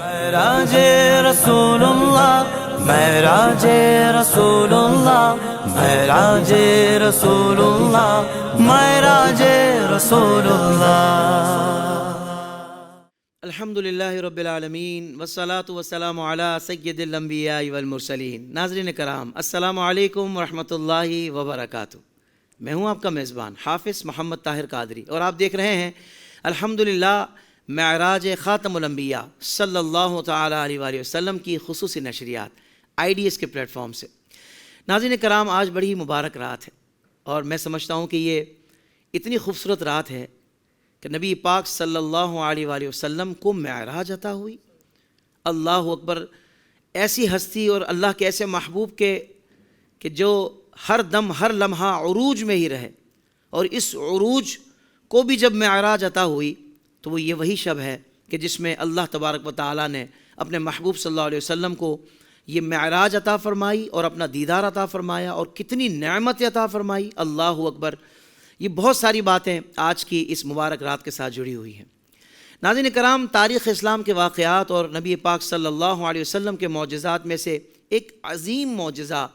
معراج رسول اللہ، معراج رسول اللہ، معراج رسول اللہ، معراج رسول اللہ۔ الحمدللہ رب العالمین والصلاة والسلام علی سید الانبیاء والمرسلین۔ ناظرین کرام، السلام علیکم ورحمۃ اللہ وبرکاتہ۔ میں ہوں آپ کا میزبان حافظ محمد طاہر قادری، اور آپ دیکھ رہے ہیں الحمدللہ معراج خاتم الانبیاء صلی اللہ تعالیٰ علیہ وآلہ وسلم کی خصوصی نشریات IDS کے پلیٹ فارم سے۔ ناظرین کرام، آج بڑی مبارک رات ہے، اور میں سمجھتا ہوں کہ یہ اتنی خوبصورت رات ہے کہ نبی پاک صلی اللہ علیہ وآلہ وسلم کو معراج عطا ہوئی۔ اللہ اکبر! ایسی ہستی اور اللہ کے ایسے محبوب کہ جو ہر دم ہر لمحہ عروج میں ہی رہے، اور اس عروج کو بھی جب معراج عطا ہوئی تو وہ یہ وہی شب ہے کہ جس میں اللہ تبارک و تعالیٰ نے اپنے محبوب صلی اللہ علیہ وسلم کو یہ معراج عطا فرمائی اور اپنا دیدار عطا فرمایا، اور کتنی نعمت عطا فرمائی۔ اللہ اکبر! یہ بہت ساری باتیں آج کی اس مبارک رات کے ساتھ جڑی ہوئی ہیں۔ ناظرین کرام، تاریخ اسلام کے واقعات اور نبی پاک صلی اللہ علیہ وسلم کے معجزات میں سے ایک عظیم معجزہ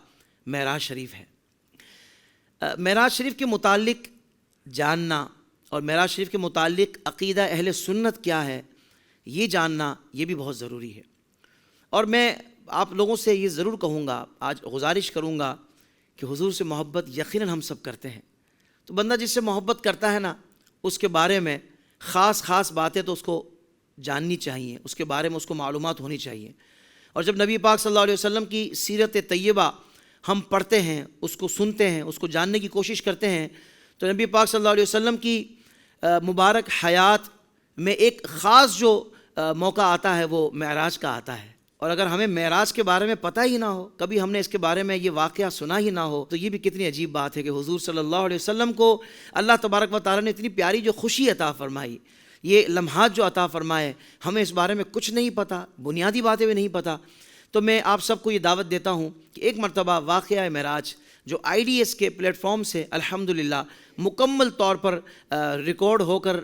معراج شریف ہے۔ معراج شریف کے متعلق جاننا اور معراج شریف کے متعلق عقیدہ اہل سنت کیا ہے، یہ جاننا یہ بھی بہت ضروری ہے۔ اور میں آپ لوگوں سے یہ ضرور کہوں گا، آج گزارش کروں گا کہ حضور سے محبت یقیناً ہم سب کرتے ہیں، تو بندہ جس سے محبت کرتا ہے نا، اس کے بارے میں خاص باتیں تو اس کو جاننی چاہیے، اس کے بارے میں اس کو معلومات ہونی چاہیے۔ اور جب نبی پاک صلی اللہ علیہ وسلم کی سیرت طیبہ ہم پڑھتے ہیں، اس کو سنتے ہیں، اس کو جاننے کی کوشش کرتے ہیں، تو نبی پاک صلی اللہ علیہ وسلم کی مبارک حیات میں ایک خاص جو موقع آتا ہے وہ معراج کا آتا ہے۔ اور اگر ہمیں معراج کے بارے میں پتہ ہی نہ ہو، کبھی ہم نے اس کے بارے میں یہ واقعہ سنا ہی نہ ہو، تو یہ بھی کتنی عجیب بات ہے کہ حضور صلی اللہ علیہ وسلم کو اللہ تبارک و تعالیٰ نے اتنی پیاری جو خوشی عطا فرمائی، یہ لمحات جو عطا فرمائے، ہمیں اس بارے میں کچھ نہیں پتہ، بنیادی باتیں بھی نہیں پتہ۔ تو میں آپ سب کو یہ دعوت دیتا ہوں کہ ایک مرتبہ واقعہ معراج جو IDS کے پلیٹ فارم سے الحمدللہ مکمل طور پر ریکارڈ ہو کر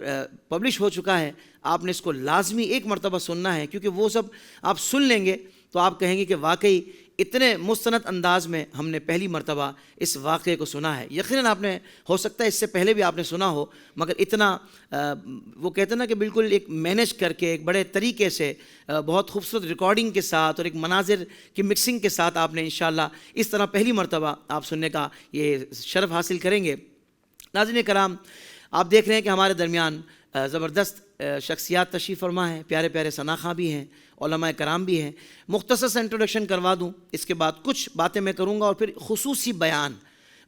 پبلش ہو چکا ہے، آپ نے اس کو لازمی ایک مرتبہ سننا ہے، کیونکہ وہ سب آپ سن لیں گے تو آپ کہیں گے کہ واقعی اتنے مستند انداز میں ہم نے پہلی مرتبہ اس واقعے کو سنا ہے۔ یقیناً آپ نے، ہو سکتا ہے اس سے پہلے بھی آپ نے سنا ہو، مگر اتنا وہ کہتے ہیں نا کہ بالکل ایک مینیج کر کے ایک بڑے طریقے سے بہت خوبصورت ریکارڈنگ کے ساتھ اور ایک مناظر کی مکسنگ کے ساتھ آپ نے انشاءاللہ اس طرح پہلی مرتبہ آپ سننے کا یہ شرف حاصل کریں گے۔ ناظرین کرام، آپ دیکھ رہے ہیں کہ ہمارے درمیان زبردست شخصیات تشریف فرما ہیں، پیارے پیارے ثناخواں بھی ہیں، علماء کرام بھی ہیں۔ مختصر سا انٹروڈکشن کروا دوں، اس کے بعد کچھ باتیں میں کروں گا، اور پھر خصوصی بیان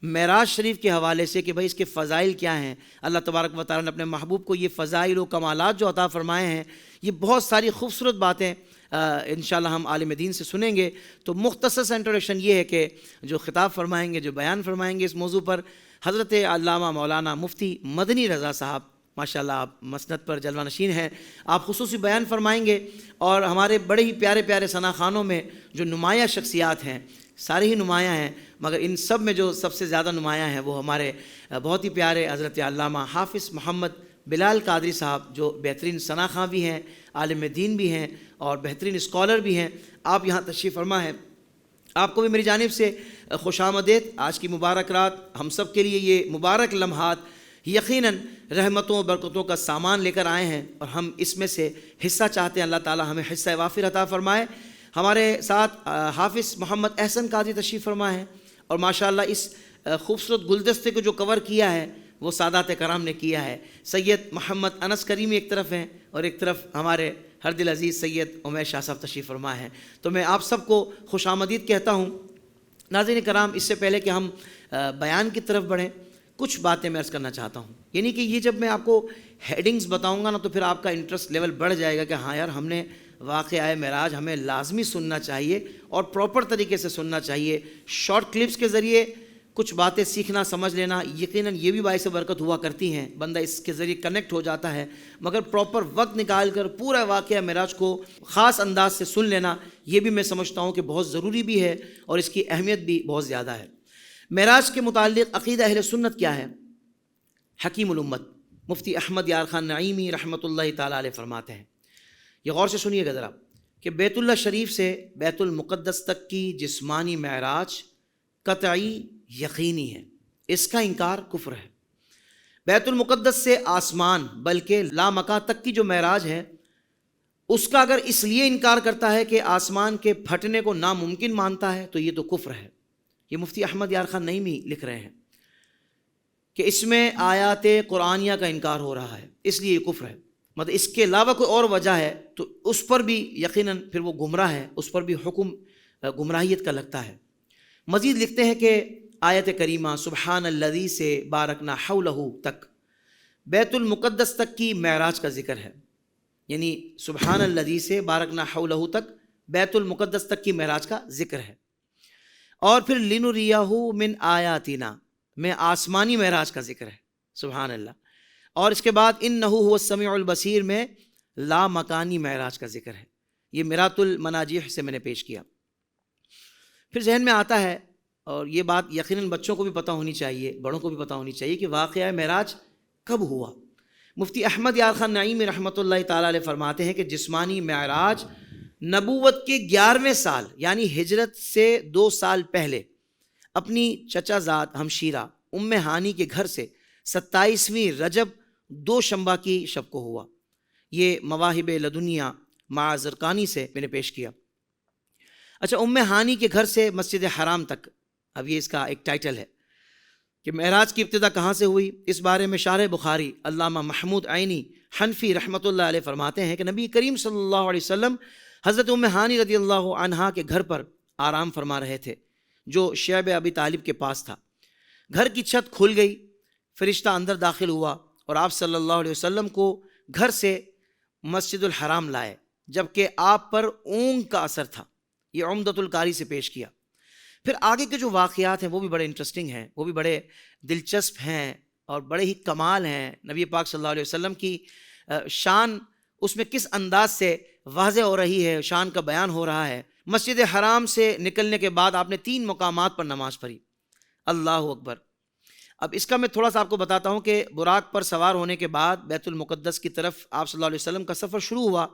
معراج شریف کے حوالے سے کہ بھائی اس کے فضائل کیا ہیں۔ اللہ تبارک و تعالیٰ نے اپنے محبوب کو یہ فضائل و کمالات جو عطا فرمائے ہیں، یہ بہت ساری خوبصورت باتیں انشاءاللہ ہم عالم دین سے سنیں گے۔ تو مختصر سا انٹروڈکشن یہ ہے کہ جو خطاب فرمائیں گے، جو بیان فرمائیں گے اس موضوع پر، حضرت علامہ مولانا مفتی مدنی رضا صاحب، ماشاءاللہ آپ مسند پر جلوہ نشین ہیں، آپ خصوصی بیان فرمائیں گے۔ اور ہمارے بڑے ہی پیارے پیارے ثناخوانوں میں جو نمایاں شخصیات ہیں، سارے ہی نمایاں ہیں، مگر ان سب میں جو سب سے زیادہ نمایاں ہیں وہ ہمارے بہت ہی پیارے حضرت علامہ حافظ محمد بلال قادری صاحب، جو بہترین ثناخواں بھی ہیں، عالم دین بھی ہیں، اور بہترین اسکالر بھی ہیں۔ آپ یہاں تشریف فرما ہیں، آپ کو بھی میری جانب سے خوش آمدید۔ آج کی مبارک رات ہم سب کے لیے یہ مبارک لمحات یقیناً رحمتوں و برکتوں کا سامان لے کر آئے ہیں، اور ہم اس میں سے حصہ چاہتے ہیں۔ اللہ تعالی ہمیں حصہ وافر عطا فرمائے۔ ہمارے ساتھ حافظ محمد احسن قادری تشریف فرما ہے، اور ماشاءاللہ اس خوبصورت گلدستے کو جو کور کیا ہے وہ سادات کرام نے کیا ہے۔ سید محمد انس کریمی ایک طرف ہیں، اور ایک طرف ہمارے ہر دل عزیز سید عمیر شاہ صاحب تشریف فرما ہیں۔ تو میں آپ سب کو خوش آمدید کہتا ہوں۔ ناظرین کرام، اس سے پہلے کہ ہم بیان کی طرف بڑھیں، کچھ باتیں میں عرض کرنا چاہتا ہوں۔ یعنی کہ یہ جب میں آپ کو ہیڈنگز بتاؤں گا نا، تو پھر آپ کا انٹرسٹ لیول بڑھ جائے گا کہ ہاں یار، ہم نے واقعہ معراج ہمیں لازمی سننا چاہیے اور پراپر طریقے سے سننا چاہیے۔ شارٹ کلپس کے ذریعے کچھ باتیں سیکھنا، سمجھ لینا، یقیناً یہ بھی باعث برکت ہوا کرتی ہیں، بندہ اس کے ذریعے کنیکٹ ہو جاتا ہے، مگر پراپر وقت نکال کر پورا واقعہ معراج کو خاص انداز سے سن لینا، یہ بھی میں سمجھتا ہوں کہ بہت ضروری بھی ہے، اور اس کی اہمیت بھی بہت زیادہ ہے۔ معراج کے متعلق عقیدہ اہل سنت کیا ہے؟ حکیم الامت مفتی احمد یار خان نعیمی رحمۃ اللہ تعالیٰ علیہ فرماتے ہیں، یہ غور سے سنیے گا ذرا، کہ بیت اللہ شریف سے بیت المقدس تک کی جسمانی معراج قطعی یقینی ہے، اس کا انکار کفر ہے۔ بیت المقدس سے آسمان بلکہ لامکاں تک کی جو معراج ہے اس کا اگر اس لیے انکار کرتا ہے کہ آسمان کے پھٹنے کو ناممکن مانتا ہے تو یہ تو کفر ہے۔ یہ مفتی احمد یار خان نعیمی لکھ رہے ہیں کہ اس میں آیات قرآنیہ کا انکار ہو رہا ہے، اس لیے یہ کفر ہے۔ مطلب اس کے علاوہ کوئی اور وجہ ہے تو اس پر بھی یقیناً پھر وہ گمراہ ہے، اس پر بھی حکم گمراہیت کا لگتا ہے۔ مزید لکھتے ہیں کہ آیت کریمہ سبحان الذی سے بارکنا حولہ تک بیت المقدس تک کی معراج کا ذکر ہے، یعنی سبحان الذی سے بارکنا حولہ تک بیت المقدس تک کی معراج کا ذکر ہے۔ اور پھر لنریہ من آیاتنا میں آسمانی معراج کا ذکر ہے، سبحان اللہ۔ اور اس کے بعد انہ هو السمیع البصیر میں لا مکانی معراج کا ذکر ہے۔ یہ میرات المناجیح سے میں نے پیش کیا۔ پھر ذہن میں آتا ہے، اور یہ بات یقیناً بچوں کو بھی پتہ ہونی چاہیے، بڑوں کو بھی پتہ ہونی چاہیے کہ واقعہ معراج کب ہوا۔ مفتی احمد یار خان نعیمی رحمۃ اللہ تعالیٰ علیہ فرماتے ہیں کہ جسمانی معراج نبوت کے 11ویں سال یعنی ہجرت سے 2 سال پہلے اپنی چچا زاد ہمشیرہ ام ہانی کے گھر سے 27ویں رجب 2 شنبہ کی شب کو ہوا۔ یہ مواہب لدنیا مع زرقانی سے میں نے پیش کیا۔ اچھا، ام ہانی کے گھر سے مسجد حرام تک، اب یہ اس کا ایک ٹائٹل ہے کہ معراج کی ابتدا کہاں سے ہوئی۔ اس بارے میں شارح بخاری علامہ محمود عینی حنفی رحمۃ اللہ علیہ فرماتے ہیں کہ نبی کریم صلی اللہ علیہ وسلم حضرت ام ہانی رضی اللہ عنہا کے گھر پر آرام فرما رہے تھے جو شعب ابی طالب کے پاس تھا۔ گھر کی چھت کھل گئی، فرشتہ اندر داخل ہوا اور آپ صلی اللہ علیہ وسلم کو گھر سے مسجد الحرام لائے، جبکہ آپ پر اونگ کا اثر تھا۔ یہ عمدۃ القاری سے پیش کیا۔ پھر آگے کے جو واقعات ہیں وہ بھی بڑے انٹرسٹنگ ہیں، وہ بھی بڑے دلچسپ ہیں اور بڑے ہی کمال ہیں۔ نبی پاک صلی اللہ علیہ وسلم کی شان اس میں کس انداز سے واضح ہو رہی ہے، شان کا بیان ہو رہا ہے۔ مسجد حرام سے نکلنے کے بعد آپ نے 3 مقامات پر نماز پڑھی، اللہ اکبر۔ اب اس کا میں تھوڑا سا آپ کو بتاتا ہوں کہ براق پر سوار ہونے کے بعد بیت المقدس کی طرف آپ صلی اللہ علیہ وسلم کا سفر شروع ہوا۔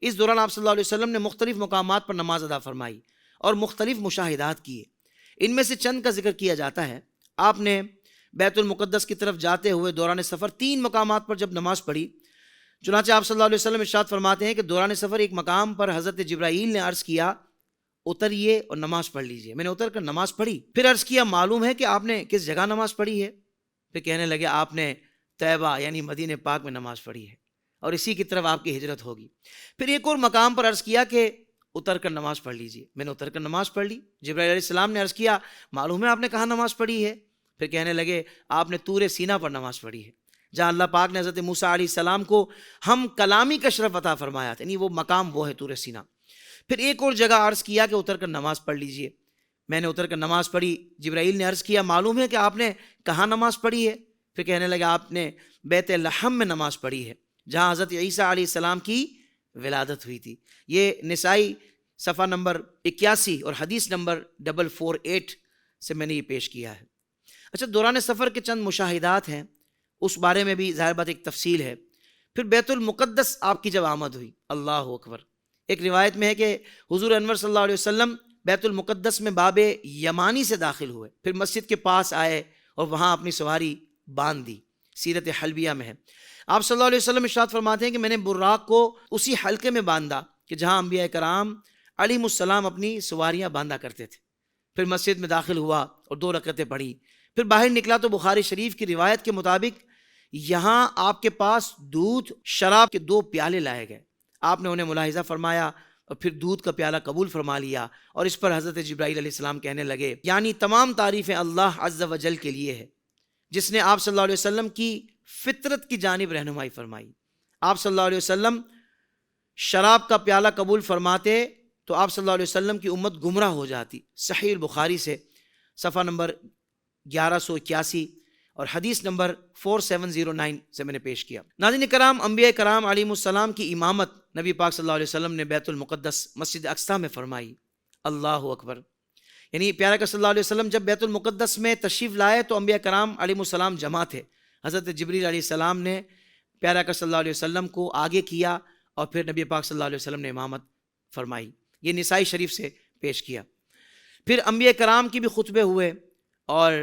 اس دوران آپ صلی اللہ علیہ وسلم نے مختلف مقامات پر نماز ادا فرمائی اور مختلف مشاہدات کیے۔ ان میں سے چند کا ذکر کیا جاتا ہے۔ آپ نے بیت المقدس کی طرف جاتے ہوئے دوران سفر 3 مقامات پر جب نماز پڑھی، چنانچہ آپ صلی اللہ علیہ وسلم ارشاد فرماتے ہیں کہ دوران سفر ایک مقام پر حضرت جبرائیل نے عرض کیا اتریے اور نماز پڑھ لیجئے۔ میں نے اتر کر نماز پڑھی، پھر عرض کیا معلوم ہے کہ آپ نے کس جگہ نماز پڑھی ہے؟ پھر کہنے لگے آپ نے طیبہ یعنی مدینہ پاک میں نماز پڑھی ہے اور اسی کی طرف آپ کی ہجرت ہوگی۔ پھر ایک اور مقام پر عرض کیا کہ اتر کر نماز پڑھ لیجئے۔ میں نے اتر کر نماز پڑھ لی۔ جبرائیل علیہ السلام نے عرض کیا معلوم ہے آپ نے کہاں نماز پڑھی ہے؟ پھر کہنے لگے آپ نے طور سینہ پر نماز پڑھی ہے، جہاں اللہ پاک نے حضرت موسیٰ علیہ السلام کو ہم کلامی کا شرف عطا فرمایا تھا، یعنی وہ مقام وہ ہے طور سینہ۔ پھر ایک اور جگہ عرض کیا کہ اتر کر نماز پڑھ لیجئے۔ میں نے اتر کر نماز پڑھی۔ جبرائیل نے عرض کیا معلوم ہے کہ آپ نے کہاں نماز پڑھی ہے؟ پھر کہنے لگا آپ نے بیت لحم میں نماز پڑھی ہے، جہاں حضرت عیسیٰ علیہ السلام کی ولادت ہوئی تھی۔ یہ نسائی صفحہ نمبر 81 اور حدیث نمبر 448 سے میں نے یہ پیش کیا ہے۔ اچھا، دوران سفر کے چند مشاہدات ہیں، اس بارے میں بھی ظاہر بات ایک تفصیل ہے۔ پھر بیت المقدس آپ کی جب آمد ہوئی، اللہ اکبر، ایک روایت میں ہے کہ حضور انور صلی اللہ علیہ وسلم بیت المقدس میں باب یمانی سے داخل ہوئے، پھر مسجد کے پاس آئے اور وہاں اپنی سواری باندھ دی۔ سیرت حلبیہ میں ہے، آپ صلی اللہ علیہ وسلم ارشاد فرماتے ہیں کہ میں نے براق کو اسی حلقے میں باندھا کہ جہاں انبیاء کرام علیہ السلام اپنی سواریاں باندھا کرتے تھے۔ پھر مسجد میں داخل ہوا اور 2 رکعتیں پڑھی، پھر باہر نکلا تو بخاری شریف کی روایت کے مطابق یہاں آپ کے پاس دودھ شراب کے 2 پیالے لائے گئے۔ آپ نے انہیں ملاحظہ فرمایا اور پھر دودھ کا پیالہ قبول فرما لیا، اور اس پر حضرت جبرائیل علیہ السلام کہنے لگے یعنی تمام تعریفیں اللہ عز و جل کے لیے ہے جس نے آپ صلی اللہ علیہ وسلم کی فطرت کی جانب رہنمائی فرمائی۔ آپ صلی اللہ علیہ وسلم شراب کا پیالہ قبول فرماتے تو آپ صلی اللہ علیہ وسلم کی امت گمراہ ہو جاتی۔ صحیح البخاری سے صفحہ نمبر 1181 اور حدیث نمبر 4709 سے میں نے پیش کیا۔ ناظرین کرام، انبیاء کرام علیہم السلام کی امامت نبی پاک صلی اللہ علیہ وسلم نے بیت المقدس مسجد اقصیٰ میں فرمائی، اللہ اکبر۔ یعنی پیارا صلی اللہ علیہ وسلم جب بیت المقدس میں تشریف لائے تو انبیاء کرام علیہم السلام جمع تھے۔ حضرت جبریل علیہ السلام نے پیارا صلی اللہ علیہ وسلم کو آگے کیا اور پھر نبی پاک صلی اللہ علیہ وسلم نے امامت فرمائی. یہ نسائی شریف سے پیش کیا. پھر انبیاء کرام کی بھی خطبے ہوئے، اور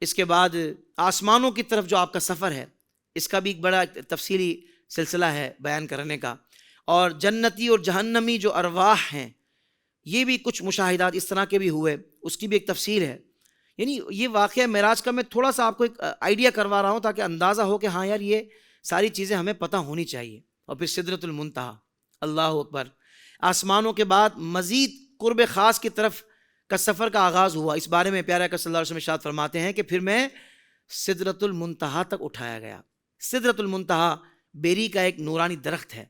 اس کے بعد آسمانوں کی طرف جو آپ کا سفر ہے اس کا بھی ایک بڑا تفصیلی سلسلہ ہے بیان کرنے کا، اور جنتی اور جہنمی جو ارواح ہیں یہ بھی کچھ مشاہدات اس طرح کے بھی ہوئے، اس کی بھی ایک تفصیل ہے. یعنی یہ واقعہ معراج کا میں تھوڑا سا آپ کو ایک آئیڈیا کروا رہا ہوں تاکہ اندازہ ہو کہ ہاں یار یہ ساری چیزیں ہمیں پتہ ہونی چاہیے. اور پھر سدرۃ المنتہا، اللہ اکبر، آسمانوں کے بعد مزید قرب خاص کی طرف کا سفر کا آغاز ہوا. اس بارے میں پیارے آقا صلی اللہ علیہ وسلم ارشاد فرماتے ہیں کہ پھر میں سدرۃ المنتہا تک اٹھایا گیا. سدرۃ المنتہا بیری کا ایک نورانی درخت ہے،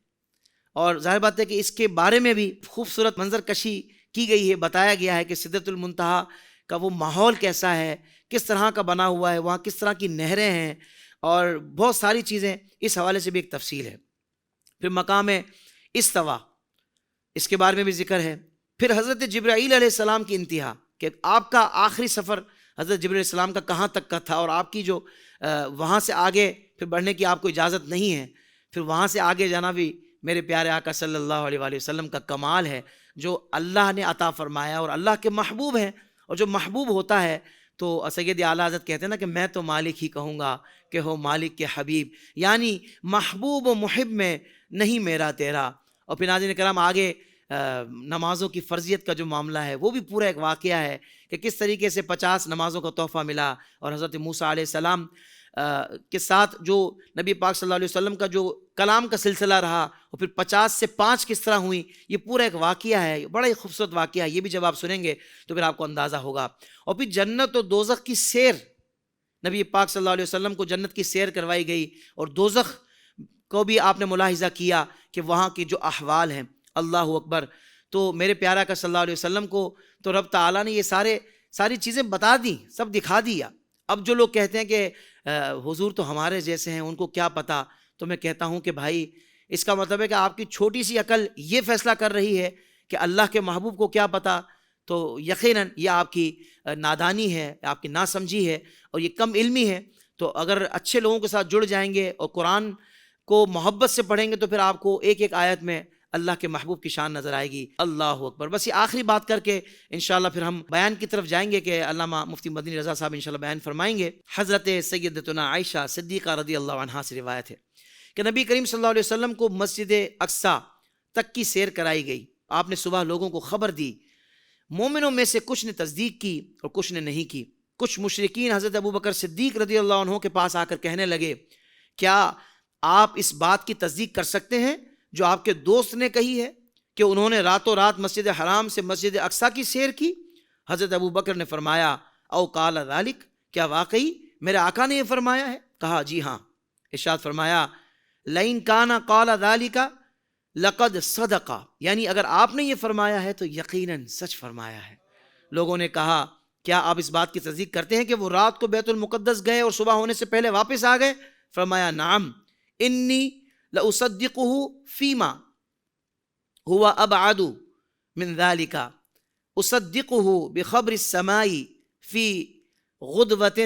اور ظاہر بات ہے کہ اس کے بارے میں بھی خوبصورت منظر کشی کی گئی ہے، بتایا گیا ہے کہ سدرۃ المنتہا کا وہ ماحول کیسا ہے، کس طرح کا بنا ہوا ہے، وہاں کس طرح کی نہریں ہیں، اور بہت ساری چیزیں اس حوالے سے بھی ایک تفصیل ہے. پھر مقام استوا، اس کے بارے میں بھی ذکر ہے. پھر حضرت جبرائیل علیہ السلام کی انتہا، کہ آپ کا آخری سفر حضرت جبرائیل علیہ السلام کا کہاں تک کا تھا، اور آپ کی جو وہاں سے آگے پھر بڑھنے کی آپ کو اجازت نہیں ہے. پھر وہاں سے آگے جانا بھی میرے پیارے آقا صلی اللہ علیہ وآلہ وسلم کا کمال ہے جو اللہ نے عطا فرمایا، اور اللہ کے محبوب ہیں. اور جو محبوب ہوتا ہے تو سید اعلیٰ حضرت کہتے ہیں نا کہ میں تو مالک ہی کہوں گا کہ ہو مالک کے حبیب، یعنی محبوب و محب میں نہیں میرا تیرا. اور پھر ناظرین کرام آگے نمازوں کی فرضیت کا جو معاملہ ہے وہ بھی پورا ایک واقعہ ہے کہ کس طریقے سے 50 نمازوں کا تحفہ ملا، اور حضرت موسیٰ علیہ السلام کے ساتھ جو نبی پاک صلی اللہ علیہ وسلم کا جو کلام کا سلسلہ رہا، اور پھر 50 سے 5 کس طرح ہوئی، یہ پورا ایک واقعہ ہے، بڑا ہی خوبصورت واقعہ ہے. یہ بھی جب آپ سنیں گے تو پھر آپ کو اندازہ ہوگا. اور پھر جنت و دوزخ کی سیر، نبی پاک صلی اللہ علیہ وسلم کو جنت کی سیر کروائی گئی، اور دوزخ کو بھی آپ نے ملاحظہ کیا کہ وہاں کی جو احوال ہیں، اللہ اکبر. تو میرے پیارا کا صلی اللہ علیہ وسلم کو تو رب تعالیٰ نے یہ ساری چیزیں بتا دی، سب دکھا دیا. اب جو لوگ کہتے ہیں کہ حضور تو ہمارے جیسے ہیں، ان کو کیا پتہ، تو میں کہتا ہوں کہ بھائی اس کا مطلب ہے کہ آپ کی چھوٹی سی عقل یہ فیصلہ کر رہی ہے کہ اللہ کے محبوب کو کیا پتہ، تو یقیناً یہ آپ کی نادانی ہے، آپ کی ناسمجھی ہے، اور یہ کم علمی ہے. تو اگر اچھے لوگوں کے ساتھ جڑ جائیں گے اور قرآن کو محبت سے پڑھیں گے تو پھر آپ کو ایک ایک آیت میں اللہ کے محبوب کی شان نظر آئے گی. اللہ اکبر. بس یہ آخری بات کر کے انشاءاللہ پھر ہم بیان کی طرف جائیں گے کہ علامہ مفتی مدنی رضا صاحب انشاءاللہ بیان فرمائیں گے. حضرت سیدتنا عائشہ صدیقہ رضی اللہ عنہا سے روایت ہے کہ نبی کریم صلی اللہ علیہ وسلم کو مسجد اقصیٰ تک کی سیر کرائی گئی. آپ نے صبح لوگوں کو خبر دی. مومنوں میں سے کچھ نے تصدیق کی اور کچھ نے نہیں کی. کچھ مشرکین حضرت ابوبکر صدیق رضی اللہ عنہ کے پاس آ کر کہنے لگے، کیا آپ اس بات کی تصدیق کر سکتے ہیں جو آپ کے دوست نے کہی ہے کہ انہوں نے راتوں رات مسجد حرام سے مسجد اقصیٰ کی سیر کی؟ حضرت ابوبکر نے فرمایا، او قال ذالک، کیا واقعی میرے آقا نے یہ فرمایا ہے؟ کہا جی ہاں. ارشاد فرمایا، لئن کان قال ذالک لقد صدق، یعنی اگر آپ نے یہ فرمایا ہے تو یقیناً سچ فرمایا ہے. لوگوں نے کہا، کیا آپ اس بات کی تصدیق کرتے ہیں کہ وہ رات کو بیت المقدس گئے اور صبح ہونے سے پہلے واپس آ گئے؟ فرمایا نعم، انی لأصدقہ فیما هو ابعد من ذلك، اصدقہ بخبر السماء فی غدوۃ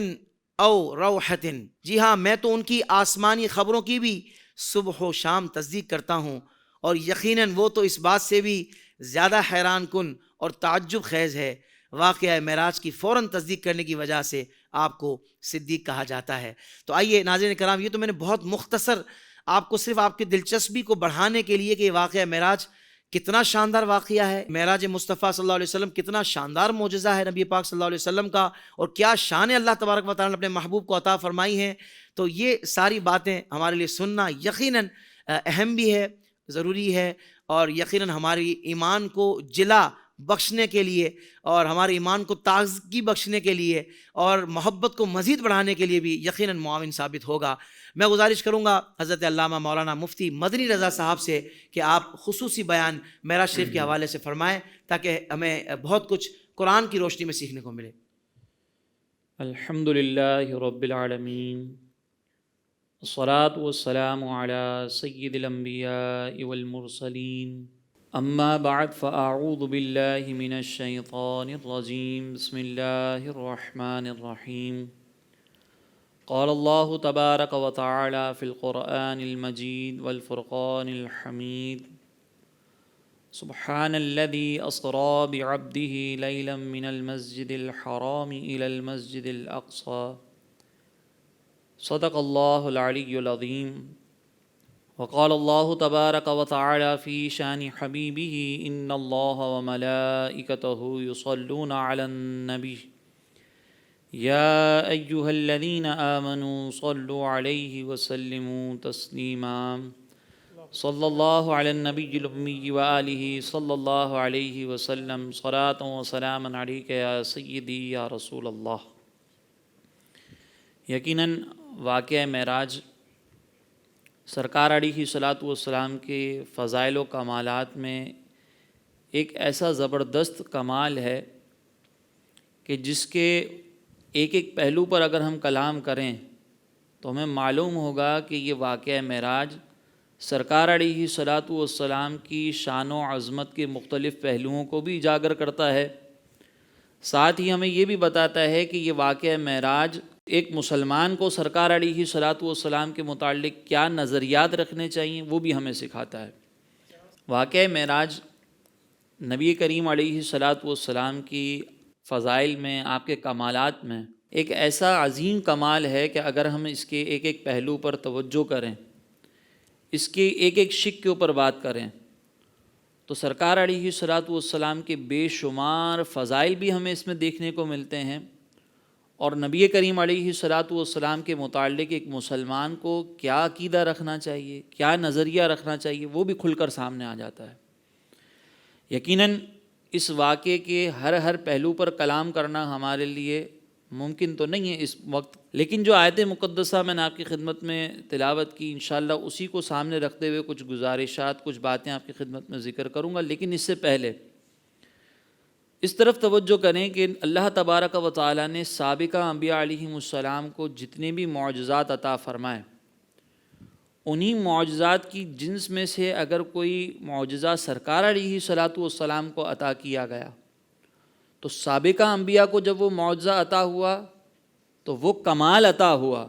او روحۃ. جی ہاں، میں تو ان کی آسمانی خبروں کی بھی صبح و شام تصدیق کرتا ہوں، اور یقیناً وہ تو اس بات سے بھی زیادہ حیران کن اور تعجب خیز ہے. واقعہ معراج کی فوراً تصدیق کرنے کی وجہ سے آپ کو صدیق کہا جاتا ہے. تو آئیے ناظرین کرام، یہ تو میں نے بہت مختصر آپ کو صرف آپ کی دلچسپی کو بڑھانے کے لیے کہ یہ واقعہ معراج کتنا شاندار واقعہ ہے، معراج مصطفیٰ صلی اللہ علیہ وسلم کتنا شاندار معجزہ ہے نبی پاک صلی اللہ علیہ وسلم کا، اور کیا شان اللہ تبارک و تعالیٰ نے اپنے محبوب کو عطا فرمائی ہیں. تو یہ ساری باتیں ہمارے لیے سننا یقیناً اہم بھی ہے، ضروری ہے، اور یقیناً ہماری ایمان کو جلا بخشنے کے لیے اور ہمارے ایمان کو تازگی بخشنے کے لیے اور محبت کو مزید بڑھانے کے لیے بھی یقیناً معاون ثابت ہوگا. میں گزارش کروں گا حضرت علامہ مولانا مفتی مدنی رضا صاحب سے کہ آپ خصوصی بیان معراج شریف کے حوالے سے فرمائیں تاکہ ہمیں بہت کچھ قرآن کی روشنی میں سیکھنے کو ملے. الحمدللہ رب العالمین، الصلاۃ والسلام علی سید الانبیاء والمرسلین، اما بعد فاعوذ باللہ من الشیطان الرجیم، بسم اللہ الرحمن الرحیم. قال اللہ تبارک و تعالی فی القرآن المجید والفرقان الحمید، سبحان الذي أسرى بعبده ليلا من المسجد الحرام إلى المسجد الأقصى صدق الله العلي العظيم وقال الله تبارك وتعالى في شان حبيبه إن الله وملائكته يصلون على النبي يا أيها الذين آمنوا صلوا عليه وسلموا تسليما صلی اللہ علی النبی الامی وآلہ صلی اللہ علیہ وسلم صلاۃ و سلام علیک یا سیدی یا رسول اللہ۔ یقیناً واقعہ معراج سرکار علیہ الصلاۃ والسلام کے فضائل و کمالات میں ایک ایسا زبردست کمال ہے کہ جس کے ایک ایک پہلو پر اگر ہم کلام کریں تو ہمیں معلوم ہوگا کہ یہ واقعہ معراج سرکار علیہ الصلاۃ والسلام کی شان و عظمت کے مختلف پہلوؤں کو بھی اجاگر کرتا ہے، ساتھ ہی ہمیں یہ بھی بتاتا ہے کہ یہ واقعہ معراج ایک مسلمان کو سرکار علیہ الصلاۃ والسلام کے متعلق کیا نظریات رکھنے چاہیے وہ بھی ہمیں سکھاتا ہے۔ واقعہ معراج نبی کریم علیہ الصلاۃ والسلام کی فضائل میں، آپ کے کمالات میں ایک ایسا عظیم کمال ہے کہ اگر ہم اس کے ایک ایک پہلو پر توجہ کریں، اس کے ایک ایک شق کے اوپر بات کریں تو سرکار علیہ الصلاۃ والسلام کے بے شمار فضائل بھی ہمیں اس میں دیکھنے کو ملتے ہیں، اور نبی کریم علیہ الصلاۃ والسلام کے متعلق ایک مسلمان کو کیا عقیدہ رکھنا چاہیے، کیا نظریہ رکھنا چاہیے وہ بھی کھل کر سامنے آ جاتا ہے۔ یقیناً اس واقعے کے ہر پہلو پر کلام کرنا ہمارے لیے ممکن تو نہیں ہے اس وقت، لیکن جو آیت مقدسہ میں نے آپ کی خدمت میں تلاوت کی انشاءاللہ اسی کو سامنے رکھتے ہوئے کچھ گزارشات، کچھ باتیں آپ کی خدمت میں ذکر کروں گا، لیکن اس سے پہلے اس طرف توجہ کریں کہ اللہ تبارک و تعالیٰ نے سابقہ انبیاء علیہم السلام کو جتنے بھی معجزات عطا فرمائے، انہی معجزات کی جنس میں سے اگر کوئی معجزہ سرکار علیہ الصلاۃ والسلام کو عطا کیا گیا تو سابقہ انبیاء کو جب وہ معجزہ عطا ہوا تو وہ کمال عطا ہوا،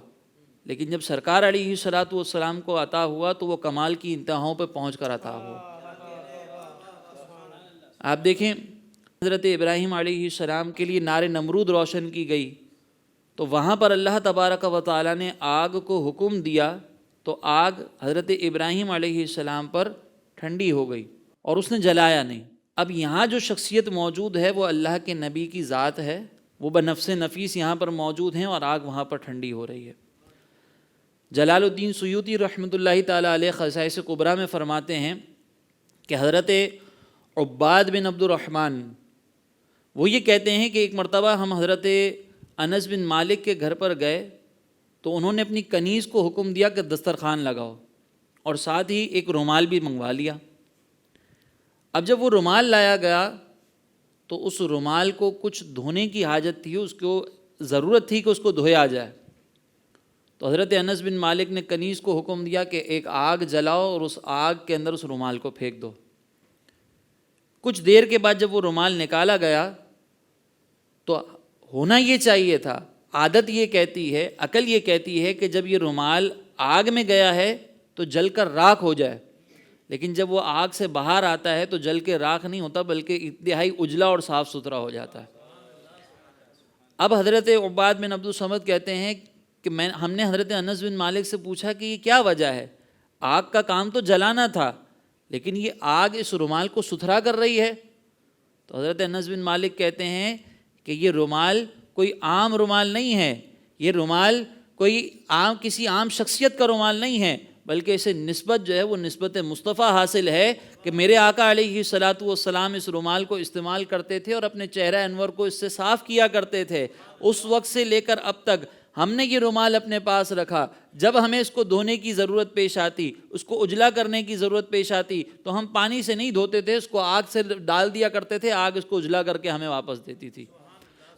لیکن جب سرکار علیہ الصلاۃ والسلام کو عطا ہوا تو وہ کمال کی انتہاؤں پہ پہنچ کر عطا ہوا۔ آپ دیکھیں حضرت ابراہیم علیہ السلام کے لیے نار نمرود روشن کی گئی تو وہاں پر اللہ تبارک و تعالیٰ نے آگ کو حکم دیا تو آگ حضرت ابراہیم علیہ السلام پر ٹھنڈی ہو گئی اور اس نے جلایا نہیں۔ اب یہاں جو شخصیت موجود ہے وہ اللہ کے نبی کی ذات ہے، وہ بنفس نفیس یہاں پر موجود ہیں اور آگ وہاں پر ٹھنڈی ہو رہی ہے۔ جلال الدین سیوطی رحمۃ اللہ تعالیٰ علیہ خصائص کبریٰ میں فرماتے ہیں کہ حضرت عباد بن عبد الرحمن وہ یہ کہتے ہیں کہ ایک مرتبہ ہم حضرت انس بن مالک کے گھر پر گئے تو انہوں نے اپنی کنیز کو حکم دیا کہ دسترخوان لگاؤ، اور ساتھ ہی ایک رومال بھی منگوا لیا۔ اب جب وہ رومال لایا گیا تو اس رومال کو کچھ دھونے کی حاجت تھی، اس کو ضرورت تھی کہ اس کو دھویا جائے، تو حضرت انس بن مالک نے کنیز کو حکم دیا کہ ایک آگ جلاؤ اور اس آگ کے اندر اس رومال کو پھینک دو۔ کچھ دیر کے بعد جب وہ رومال نکالا گیا تو ہونا یہ چاہیے تھا، عادت یہ کہتی ہے، عقل یہ کہتی ہے کہ جب یہ رومال آگ میں گیا ہے تو جل کر راکھ ہو جائے، لیکن جب وہ آگ سے باہر آتا ہے تو جل کے راکھ نہیں ہوتا بلکہ انتہائی اجلا اور صاف ستھرا ہو جاتا ہے۔ اب حضرت عباد بن عبد الصمد کہتے ہیں کہ ہم نے حضرت انس بن مالک سے پوچھا کہ یہ کیا وجہ ہے، آگ کا کام تو جلانا تھا لیکن یہ آگ اس رومال کو ستھرا کر رہی ہے؟ تو حضرت انس بن مالک کہتے ہیں کہ یہ رومال کوئی عام رومال نہیں ہے، یہ رومال کوئی کسی عام شخصیت کا رومال نہیں ہے، بلکہ اسے نسبت جو ہے وہ نسبت مصطفیٰ حاصل ہے کہ میرے آقا علیہ الصلاۃ والسلام اس رومال کو استعمال کرتے تھے اور اپنے چہرہ انور کو اس سے صاف کیا کرتے تھے۔ اس وقت سے لے کر اب تک ہم نے یہ رومال اپنے پاس رکھا، جب ہمیں اس کو دھونے کی ضرورت پیش آتی، اس کو اجلا کرنے کی ضرورت پیش آتی تو ہم پانی سے نہیں دھوتے تھے، اس کو آگ سے ڈال دیا کرتے تھے، آگ اس کو اجلا کر کے ہمیں واپس دیتی تھی۔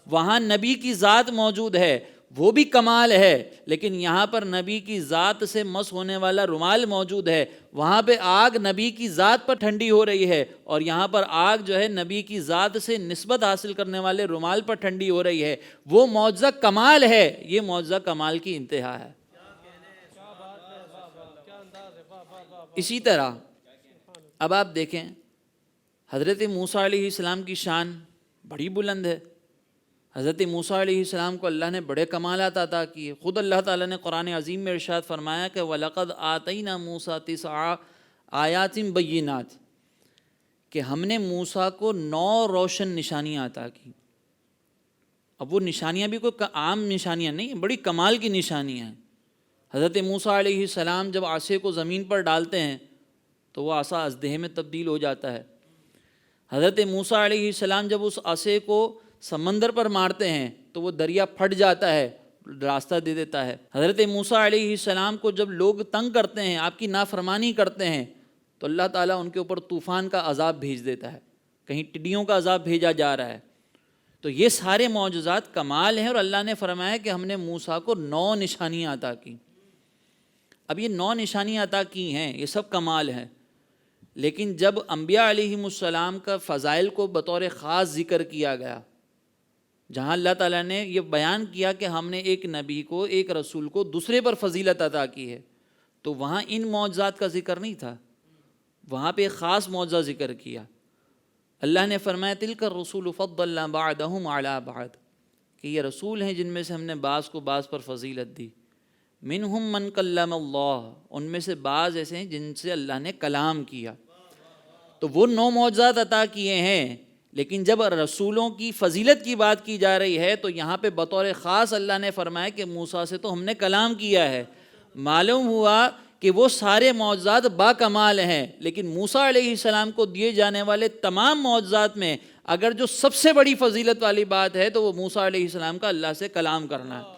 وہاں نبی کی ذات موجود ہے، وہ بھی کمال ہے، لیکن یہاں پر نبی کی ذات سے مس ہونے والا رومال موجود ہے، وہاں پہ آگ نبی کی ذات پر ٹھنڈی ہو رہی ہے، اور یہاں پر آگ جو ہے نبی کی ذات سے نسبت حاصل کرنے والے رومال پر ٹھنڈی ہو رہی ہے۔ وہ معجزہ کمال ہے، یہ معجزہ کمال کی انتہا ہے۔ اسی طرح اب آپ دیکھیں حضرت موسیٰ علیہ السلام کی شان بڑی بلند ہے. حضرت موسیٰ علیہ السلام کو اللہ نے بڑے کمالات عطا کیے. خود اللہ تعالیٰ نے قرآن عظیم میں ارشاد فرمایا کہ وَلَقَدْ آتَيْنَا مُوسَىٰ 9 آیَاتٍ بَيِّنَاتٍ، کہ ہم نے موسیٰ کو 9 روشن نشانیاں عطا کی. اب وہ نشانیاں بھی کوئی عام نشانیاں نہیں، بڑی کمال کی نشانیاں ہیں. حضرت موسیٰ علیہ السلام جب عصا کو زمین پر ڈالتے ہیں تو وہ عصا اژدہے میں تبدیل ہو جاتا ہے. حضرت موسیٰ علیہ السلام جب اس عصا کو سمندر پر مارتے ہیں تو وہ دریا پھٹ جاتا ہے، راستہ دے دیتا ہے. حضرت موسیٰ علیہ السلام کو جب لوگ تنگ کرتے ہیں، آپ کی نافرمانی کرتے ہیں، تو اللہ تعالیٰ ان کے اوپر طوفان کا عذاب بھیج دیتا ہے، کہیں ٹڈیوں کا عذاب بھیجا جا رہا ہے. تو یہ سارے معجزات کمال ہیں، اور اللہ نے فرمایا کہ ہم نے موسیٰ کو 9 نشانیاں عطا کی. اب یہ 9 نشانیاں عطا کی ہیں، یہ سب کمال ہیں. لیکن جب انبیاء علیہم السلام کا فضائل کو بطور خاص ذکر کیا گیا، جہاں اللہ تعالیٰ نے یہ بیان کیا کہ ہم نے ایک نبی کو، ایک رسول کو دوسرے پر فضیلت عطا کی ہے، تو وہاں ان معجزات کا ذکر نہیں تھا، وہاں پہ ایک خاص معجزہ ذکر کیا. اللہ نے فرمایا تلک الرسول فضلنا بعضهم علی بعض، کہ یہ رسول ہیں جن میں سے ہم نے بعض کو بعض پر فضیلت دی. منہم من کلم اللہ، ان میں سے بعض ایسے ہیں جن سے اللہ نے کلام کیا. تو وہ 9 معجزات عطا کیے ہیں، لیکن جب رسولوں کی فضیلت کی بات کی جا رہی ہے تو یہاں پہ بطور خاص اللہ نے فرمایا کہ موسیٰ سے تو ہم نے کلام کیا ہے. معلوم ہوا کہ وہ سارے معجزات با کمال ہیں، لیکن موسیٰ علیہ السلام کو دیے جانے والے تمام معجزات میں اگر جو سب سے بڑی فضیلت والی بات ہے تو وہ موسیٰ علیہ السلام کا اللہ سے کلام کرنا ہے.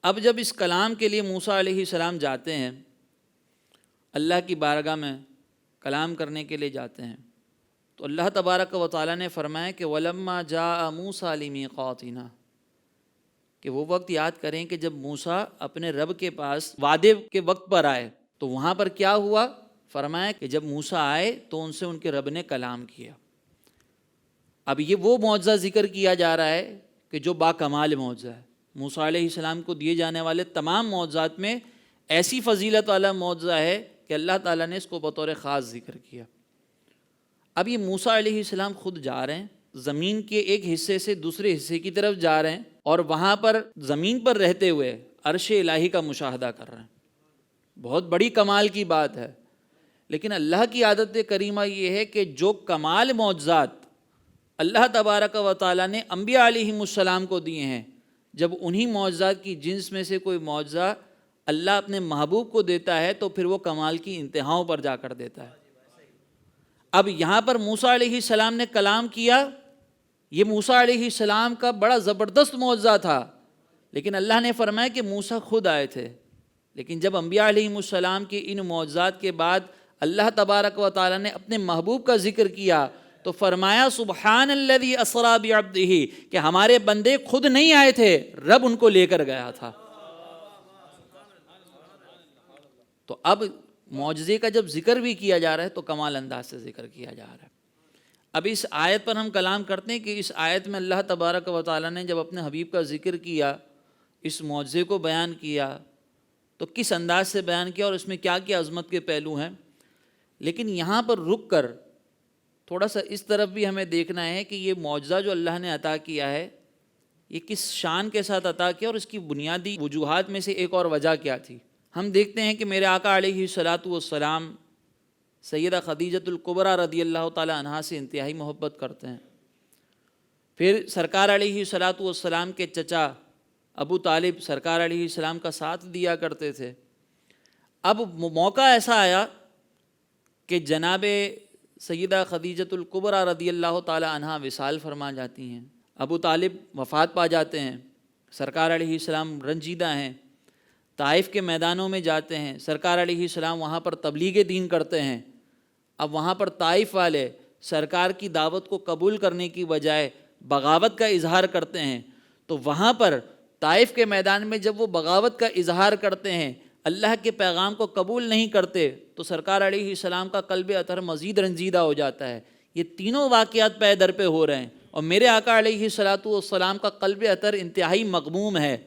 اب جب اس کلام کے لیے موسیٰ علیہ السلام جاتے ہیں، اللہ کی بارگاہ میں کلام کرنے کے لیے جاتے ہیں، تو اللہ تبارک و تعالیٰ نے فرمایا کہ وَلَمَّا جَاءَ مُوسَىٰ لِمِيقَاتِنَا، کہ وہ وقت یاد کریں کہ جب موسیٰ اپنے رب کے پاس وعدے کے وقت پر آئے تو وہاں پر کیا ہوا؟ فرمایا کہ جب موسیٰ آئے تو ان سے ان کے رب نے کلام کیا. اب یہ وہ معجزہ ذکر کیا جا رہا ہے کہ جو با کمال معجزہ ہے. موسیٰ علیہ السلام کو دیے جانے والے تمام معجزات میں ایسی فضیلت والا معجزہ ہے کہ اللہ تعالیٰ نے اس کو بطور خاص ذکر کیا. اب یہ موسیٰ علیہ السلام خود جا رہے ہیں، زمین کے ایک حصے سے دوسرے حصے کی طرف جا رہے ہیں، اور وہاں پر زمین پر رہتے ہوئے عرش الہی کا مشاہدہ کر رہے ہیں. بہت بڑی کمال کی بات ہے. لیکن اللہ کی عادت کریمہ یہ ہے کہ جو کمال معجزات اللہ تبارک و تعالیٰ نے انبیاء علیہم السلام کو دیے ہیں، جب انہی معجزات کی جنس میں سے کوئی معجزہ اللہ اپنے محبوب کو دیتا ہے تو پھر وہ کمال کی انتہاؤں پر جا کر دیتا ہے. اب یہاں پر موسیٰ علیہ السلام نے کلام کیا، یہ موسیٰ علیہ السلام کا بڑا زبردست معجزہ تھا، لیکن اللہ نے فرمایا کہ موسیٰ خود آئے تھے. لیکن جب انبیاء علیہم السلام کی ان معجزات کے بعد اللہ تبارک و تعالیٰ نے اپنے محبوب کا ذکر کیا تو فرمایا سبحان الذی اسریٰ بعبدہ، کہ ہمارے بندے خود نہیں آئے تھے، رب ان کو لے کر گیا تھا. تو اب معجزے کا جب ذکر بھی کیا جا رہا ہے تو کمال انداز سے ذکر کیا جا رہا ہے. اب اس آیت پر ہم کلام کرتے ہیں کہ اس آیت میں اللہ تبارک و تعالیٰ نے جب اپنے حبیب کا ذکر کیا، اس معجزے کو بیان کیا، تو کس انداز سے بیان کیا اور اس میں کیا کیا عظمت کے پہلو ہیں. لیکن یہاں پر رک کر تھوڑا سا اس طرف بھی ہمیں دیکھنا ہے کہ یہ معجزہ جو اللہ نے عطا کیا ہے یہ کس شان کے ساتھ عطا کیا، اور اس کی بنیادی وجوہات میں سے ایک اور وجہ کیا تھی. ہم دیکھتے ہیں کہ میرے آقا علیہ الصلاۃ والسلام سیدہ خدیجۃ الکبریٰ رضی اللہ تعالیٰ عنہا سے انتہائی محبت کرتے ہیں. پھر سرکار علیہ الصلاۃ والسلام کے چچا ابو طالب سرکار علیہ السلام کا ساتھ دیا کرتے تھے. اب موقع ایسا آیا کہ جناب سیدہ خدیجۃ الکبریٰ رضی اللہ تعالیٰ عنہا وصال فرما جاتی ہیں، ابو طالب وفات پا جاتے ہیں، سرکار علیہ السلام رنجیدہ ہیں، طائف کے میدانوں میں جاتے ہیں، سرکار علیہ السلام وہاں پر تبلیغ دین کرتے ہیں. اب وہاں پر طائف والے سرکار کی دعوت کو قبول کرنے کی بجائے بغاوت کا اظہار کرتے ہیں. تو وہاں پر طائف کے میدان میں جب وہ بغاوت کا اظہار کرتے ہیں، اللہ کے پیغام کو قبول نہیں کرتے، تو سرکار علیہ السلام کا قلب اطہر مزید رنجیدہ ہو جاتا ہے. یہ تینوں واقعات پے در پہ ہو رہے ہیں، اور میرے آقا علیہ الصلاۃ والسلام کا قلب اطہر انتہائی مغموم ہے.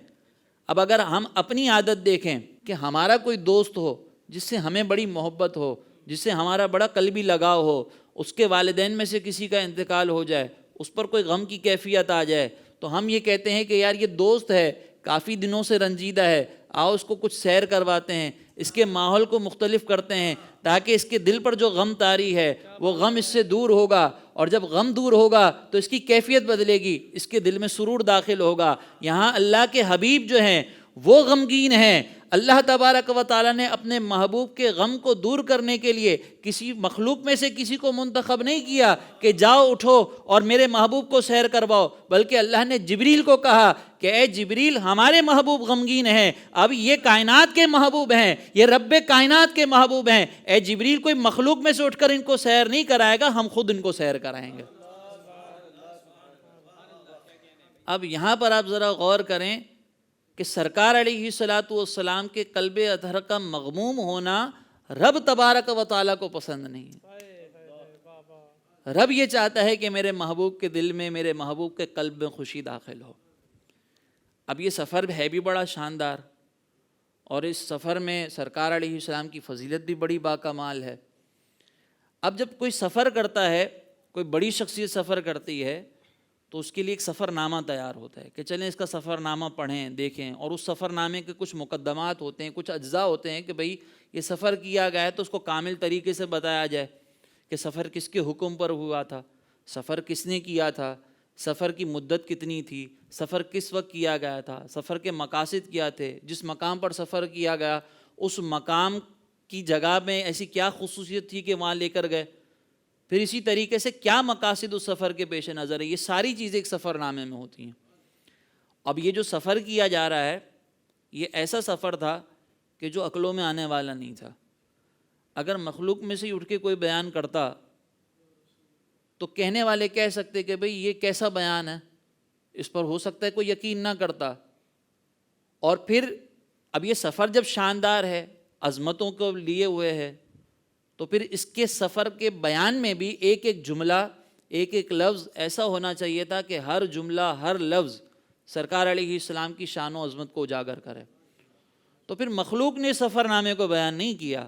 اب اگر ہم اپنی عادت دیکھیں کہ ہمارا کوئی دوست ہو جس سے ہمیں بڑی محبت ہو، جس سے ہمارا بڑا قلبی لگاؤ ہو، اس کے والدین میں سے کسی کا انتقال ہو جائے، اس پر کوئی غم کی کیفیت آ جائے، تو ہم یہ کہتے ہیں کہ یار یہ دوست ہے، کافی دنوں سے رنجیدہ ہے، آؤ اس کو کچھ سیر کرواتے ہیں، اس کے ماحول کو مختلف کرتے ہیں، تاکہ اس کے دل پر جو غم طاری ہے وہ غم اس سے دور ہوگا، اور جب غم دور ہوگا تو اس کی کیفیت بدلے گی، اس کے دل میں سرور داخل ہوگا۔ یہاں اللہ کے حبیب جو ہیں وہ غمگین ہیں۔ اللہ تبارک و تعالیٰ نے اپنے محبوب کے غم کو دور کرنے کے لیے کسی مخلوق میں سے کسی کو منتخب نہیں کیا کہ جاؤ اٹھو اور میرے محبوب کو سیر کرواؤ، بلکہ اللہ نے جبریل کو کہا کہ اے جبریل، ہمارے محبوب غمگین ہیں، اب یہ کائنات کے محبوب ہیں، یہ رب کائنات کے محبوب ہیں، اے جبریل کوئی مخلوق میں سے اٹھ کر ان کو سیر نہیں کرائے گا، ہم خود ان کو سیر کرائیں گے۔ اب یہاں پر آپ ذرا غور کریں کہ سرکار علیہ الصلاۃ والسلام کے قلب اطہر کا مغموم ہونا رب تبارک و تعالیٰ کو پسند نہیں ہے۔ رب یہ چاہتا ہے کہ میرے محبوب کے دل میں، میرے محبوب کے قلب میں خوشی داخل ہو۔ اب یہ سفر ہے بھی بڑا شاندار، اور اس سفر میں سرکار علیہ السلام کی فضیلت بھی بڑی باکمال ہے۔ اب جب کوئی سفر کرتا ہے، کوئی بڑی شخصیت سفر کرتی ہے، تو اس کے لیے ایک سفر نامہ تیار ہوتا ہے کہ چلیں اس کا سفر نامہ پڑھیں، دیکھیں، اور اس سفر نامے کے کچھ مقدمات ہوتے ہیں، کچھ اجزاء ہوتے ہیں کہ بھئی یہ سفر کیا گیا ہے تو اس کو کامل طریقے سے بتایا جائے کہ سفر کس کے حکم پر ہوا تھا، سفر کس نے کیا تھا، سفر کی مدت کتنی تھی، سفر کس وقت کیا گیا تھا، سفر کے مقاصد کیا تھے، جس مقام پر سفر کیا گیا اس مقام کی جگہ میں ایسی کیا خصوصیت تھی کہ وہاں لے کر گئے، پھر اسی طریقے سے کیا مقاصد اس سفر کے پیش نظر ہے، یہ ساری چیزیں ایک سفر نامے میں ہوتی ہیں۔ اب یہ جو سفر کیا جا رہا ہے یہ ایسا سفر تھا کہ جو عقلوں میں آنے والا نہیں تھا۔ اگر مخلوق میں سے ہی اٹھ کے کوئی بیان کرتا تو کہنے والے کہہ سکتے کہ بھئی یہ کیسا بیان ہے، اس پر ہو سکتا ہے کوئی یقین نہ کرتا۔ اور پھر اب یہ سفر جب شاندار ہے، عظمتوں کو لیے ہوئے ہے، تو پھر اس کے سفر کے بیان میں بھی ایک ایک جملہ، ایک ایک لفظ ایسا ہونا چاہیے تھا کہ ہر جملہ، ہر لفظ سرکار علیہ السلام کی شان و عظمت کو اجاگر کرے۔ تو پھر مخلوق نے سفر نامے کو بیان نہیں کیا،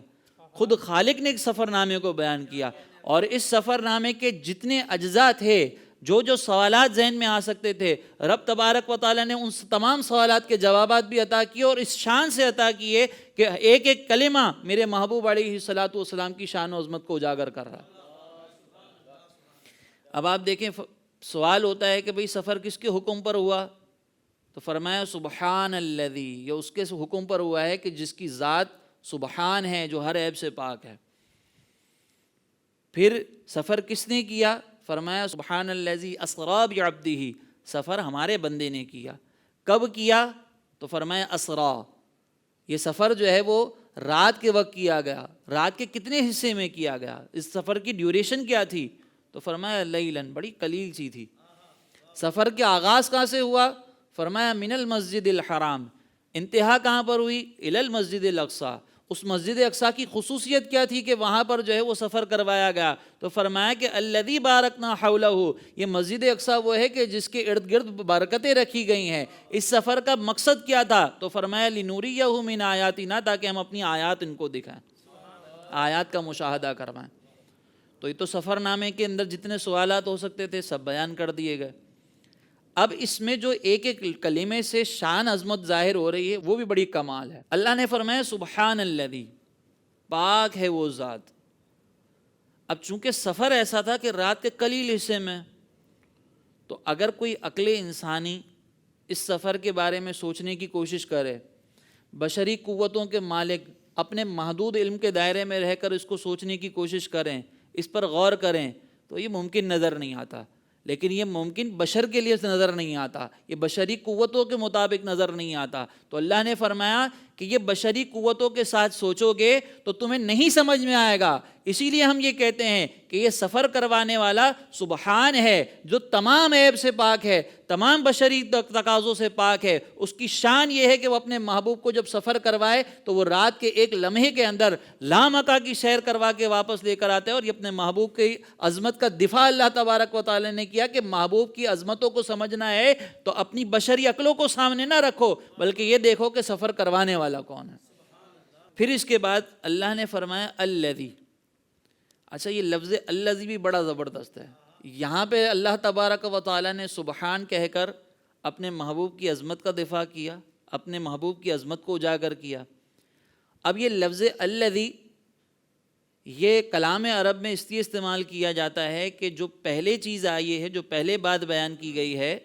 خود خالق نے ایک سفر نامے کو بیان کیا، اور اس سفر نامے کے جتنے اجزاء تھے، جو جو سوالات ذہن میں آ سکتے تھے، رب تبارک و تعالیٰ نے ان تمام سوالات کے جوابات بھی عطا کیے، اور اس شان سے عطا کیے کہ ایک ایک کلمہ میرے محبوب علیہ الصلاۃ والسلام کی شان و عظمت کو اجاگر کر رہا۔ اب آپ دیکھیں، سوال ہوتا ہے کہ بھئی سفر کس کے حکم پر ہوا، تو فرمایا سبحان الذی، یہ اس کے حکم پر ہوا ہے کہ جس کی ذات سبحان ہے، جو ہر عیب سے پاک ہے۔ پھر سفر کس نے کیا، فرمایا سبحان الذی اسری بعبدہ، سفر ہمارے بندے نے کیا۔ کب کیا، تو فرمایا اسرا، یہ سفر جو ہے وہ رات کے وقت کیا گیا۔ رات کے کتنے حصے میں کیا گیا، اس سفر کی ڈیوریشن کیا تھی، تو فرمایا لیلن، بڑی قلیل سی تھی۔ سفر کے آغاز کہاں سے ہوا، فرمایا من المسجد الحرام، انتہا کہاں پر ہوئی، الی المسجد الاقصی۔ اس مسجد اقصیٰ کی خصوصیت کیا تھی کہ وہاں پر جو ہے وہ سفر کروایا گیا، تو فرمایا کہ الذی بارکنا حولہ، یہ مسجد اقصیٰ وہ ہے کہ جس کے ارد گرد برکتیں رکھی گئی ہیں۔ اس سفر کا مقصد کیا تھا، تو فرمایا لنوریہ من آیاتنا، تاکہ ہم اپنی آیات ان کو دکھائیں، آیات کا مشاہدہ کروائیں۔ تو یہ تو سفر نامے کے اندر جتنے سوالات ہو سکتے تھے سب بیان کر دیے گئے۔ اب اس میں جو ایک ایک کلمے سے شان عظمت ظاہر ہو رہی ہے وہ بھی بڑی کمال ہے۔ اللہ نے فرمایا سبحان الذی، پاک ہے وہ ذات۔ اب چونکہ سفر ایسا تھا کہ رات کے قلیل حصے میں، تو اگر کوئی عقل انسانی اس سفر کے بارے میں سوچنے کی کوشش کرے، بشری قوتوں کے مالک اپنے محدود علم کے دائرے میں رہ کر اس کو سوچنے کی کوشش کریں، اس پر غور کریں، تو یہ ممکن نظر نہیں آتا۔ لیکن یہ ممکن بشر کے لیے نظر نہیں آتا، یہ بشری قوتوں کے مطابق نظر نہیں آتا۔ تو اللہ نے فرمایا کہ یہ بشری قوتوں کے ساتھ سوچو گے تو تمہیں نہیں سمجھ میں آئے گا۔ اسی لیے ہم یہ کہتے ہیں کہ یہ سفر کروانے والا سبحان ہے، جو تمام عیب سے پاک ہے، تمام بشری تقاضوں سے پاک ہے۔ اس کی شان یہ ہے کہ وہ اپنے محبوب کو جب سفر کروائے تو وہ رات کے ایک لمحے کے اندر لامکہ کی سیر کروا کے واپس لے کر آتے ہیں، اور یہ اپنے محبوب کی عظمت کا دفاع اللہ تبارک و تعالی نے کیا کہ محبوب کی عظمتوں کو سمجھنا ہے تو اپنی بشری عقلوں کو سامنے نہ رکھو، بلکہ یہ دیکھو کہ سفر کروانے والا کون ہے۔ پھر اس کے بعد اللہ نے فرمایا الذی، اچھا یہ لفظ الذی بھی بڑا زبردست ہے. یہاں پہ اللہ تبارک و تعالیٰ نے سبحان کہہ کر اپنے محبوب کی عظمت کا دفاع کیا، اپنے محبوب کی عظمت کو اجاگر کیا. اب یہ لفظ الذی یہ کلام عرب میں اس لیے استعمال کیا جاتا ہے کہ جو پہلے چیز آئی ہے، جو پہلے بات بیان کی گئی ہے،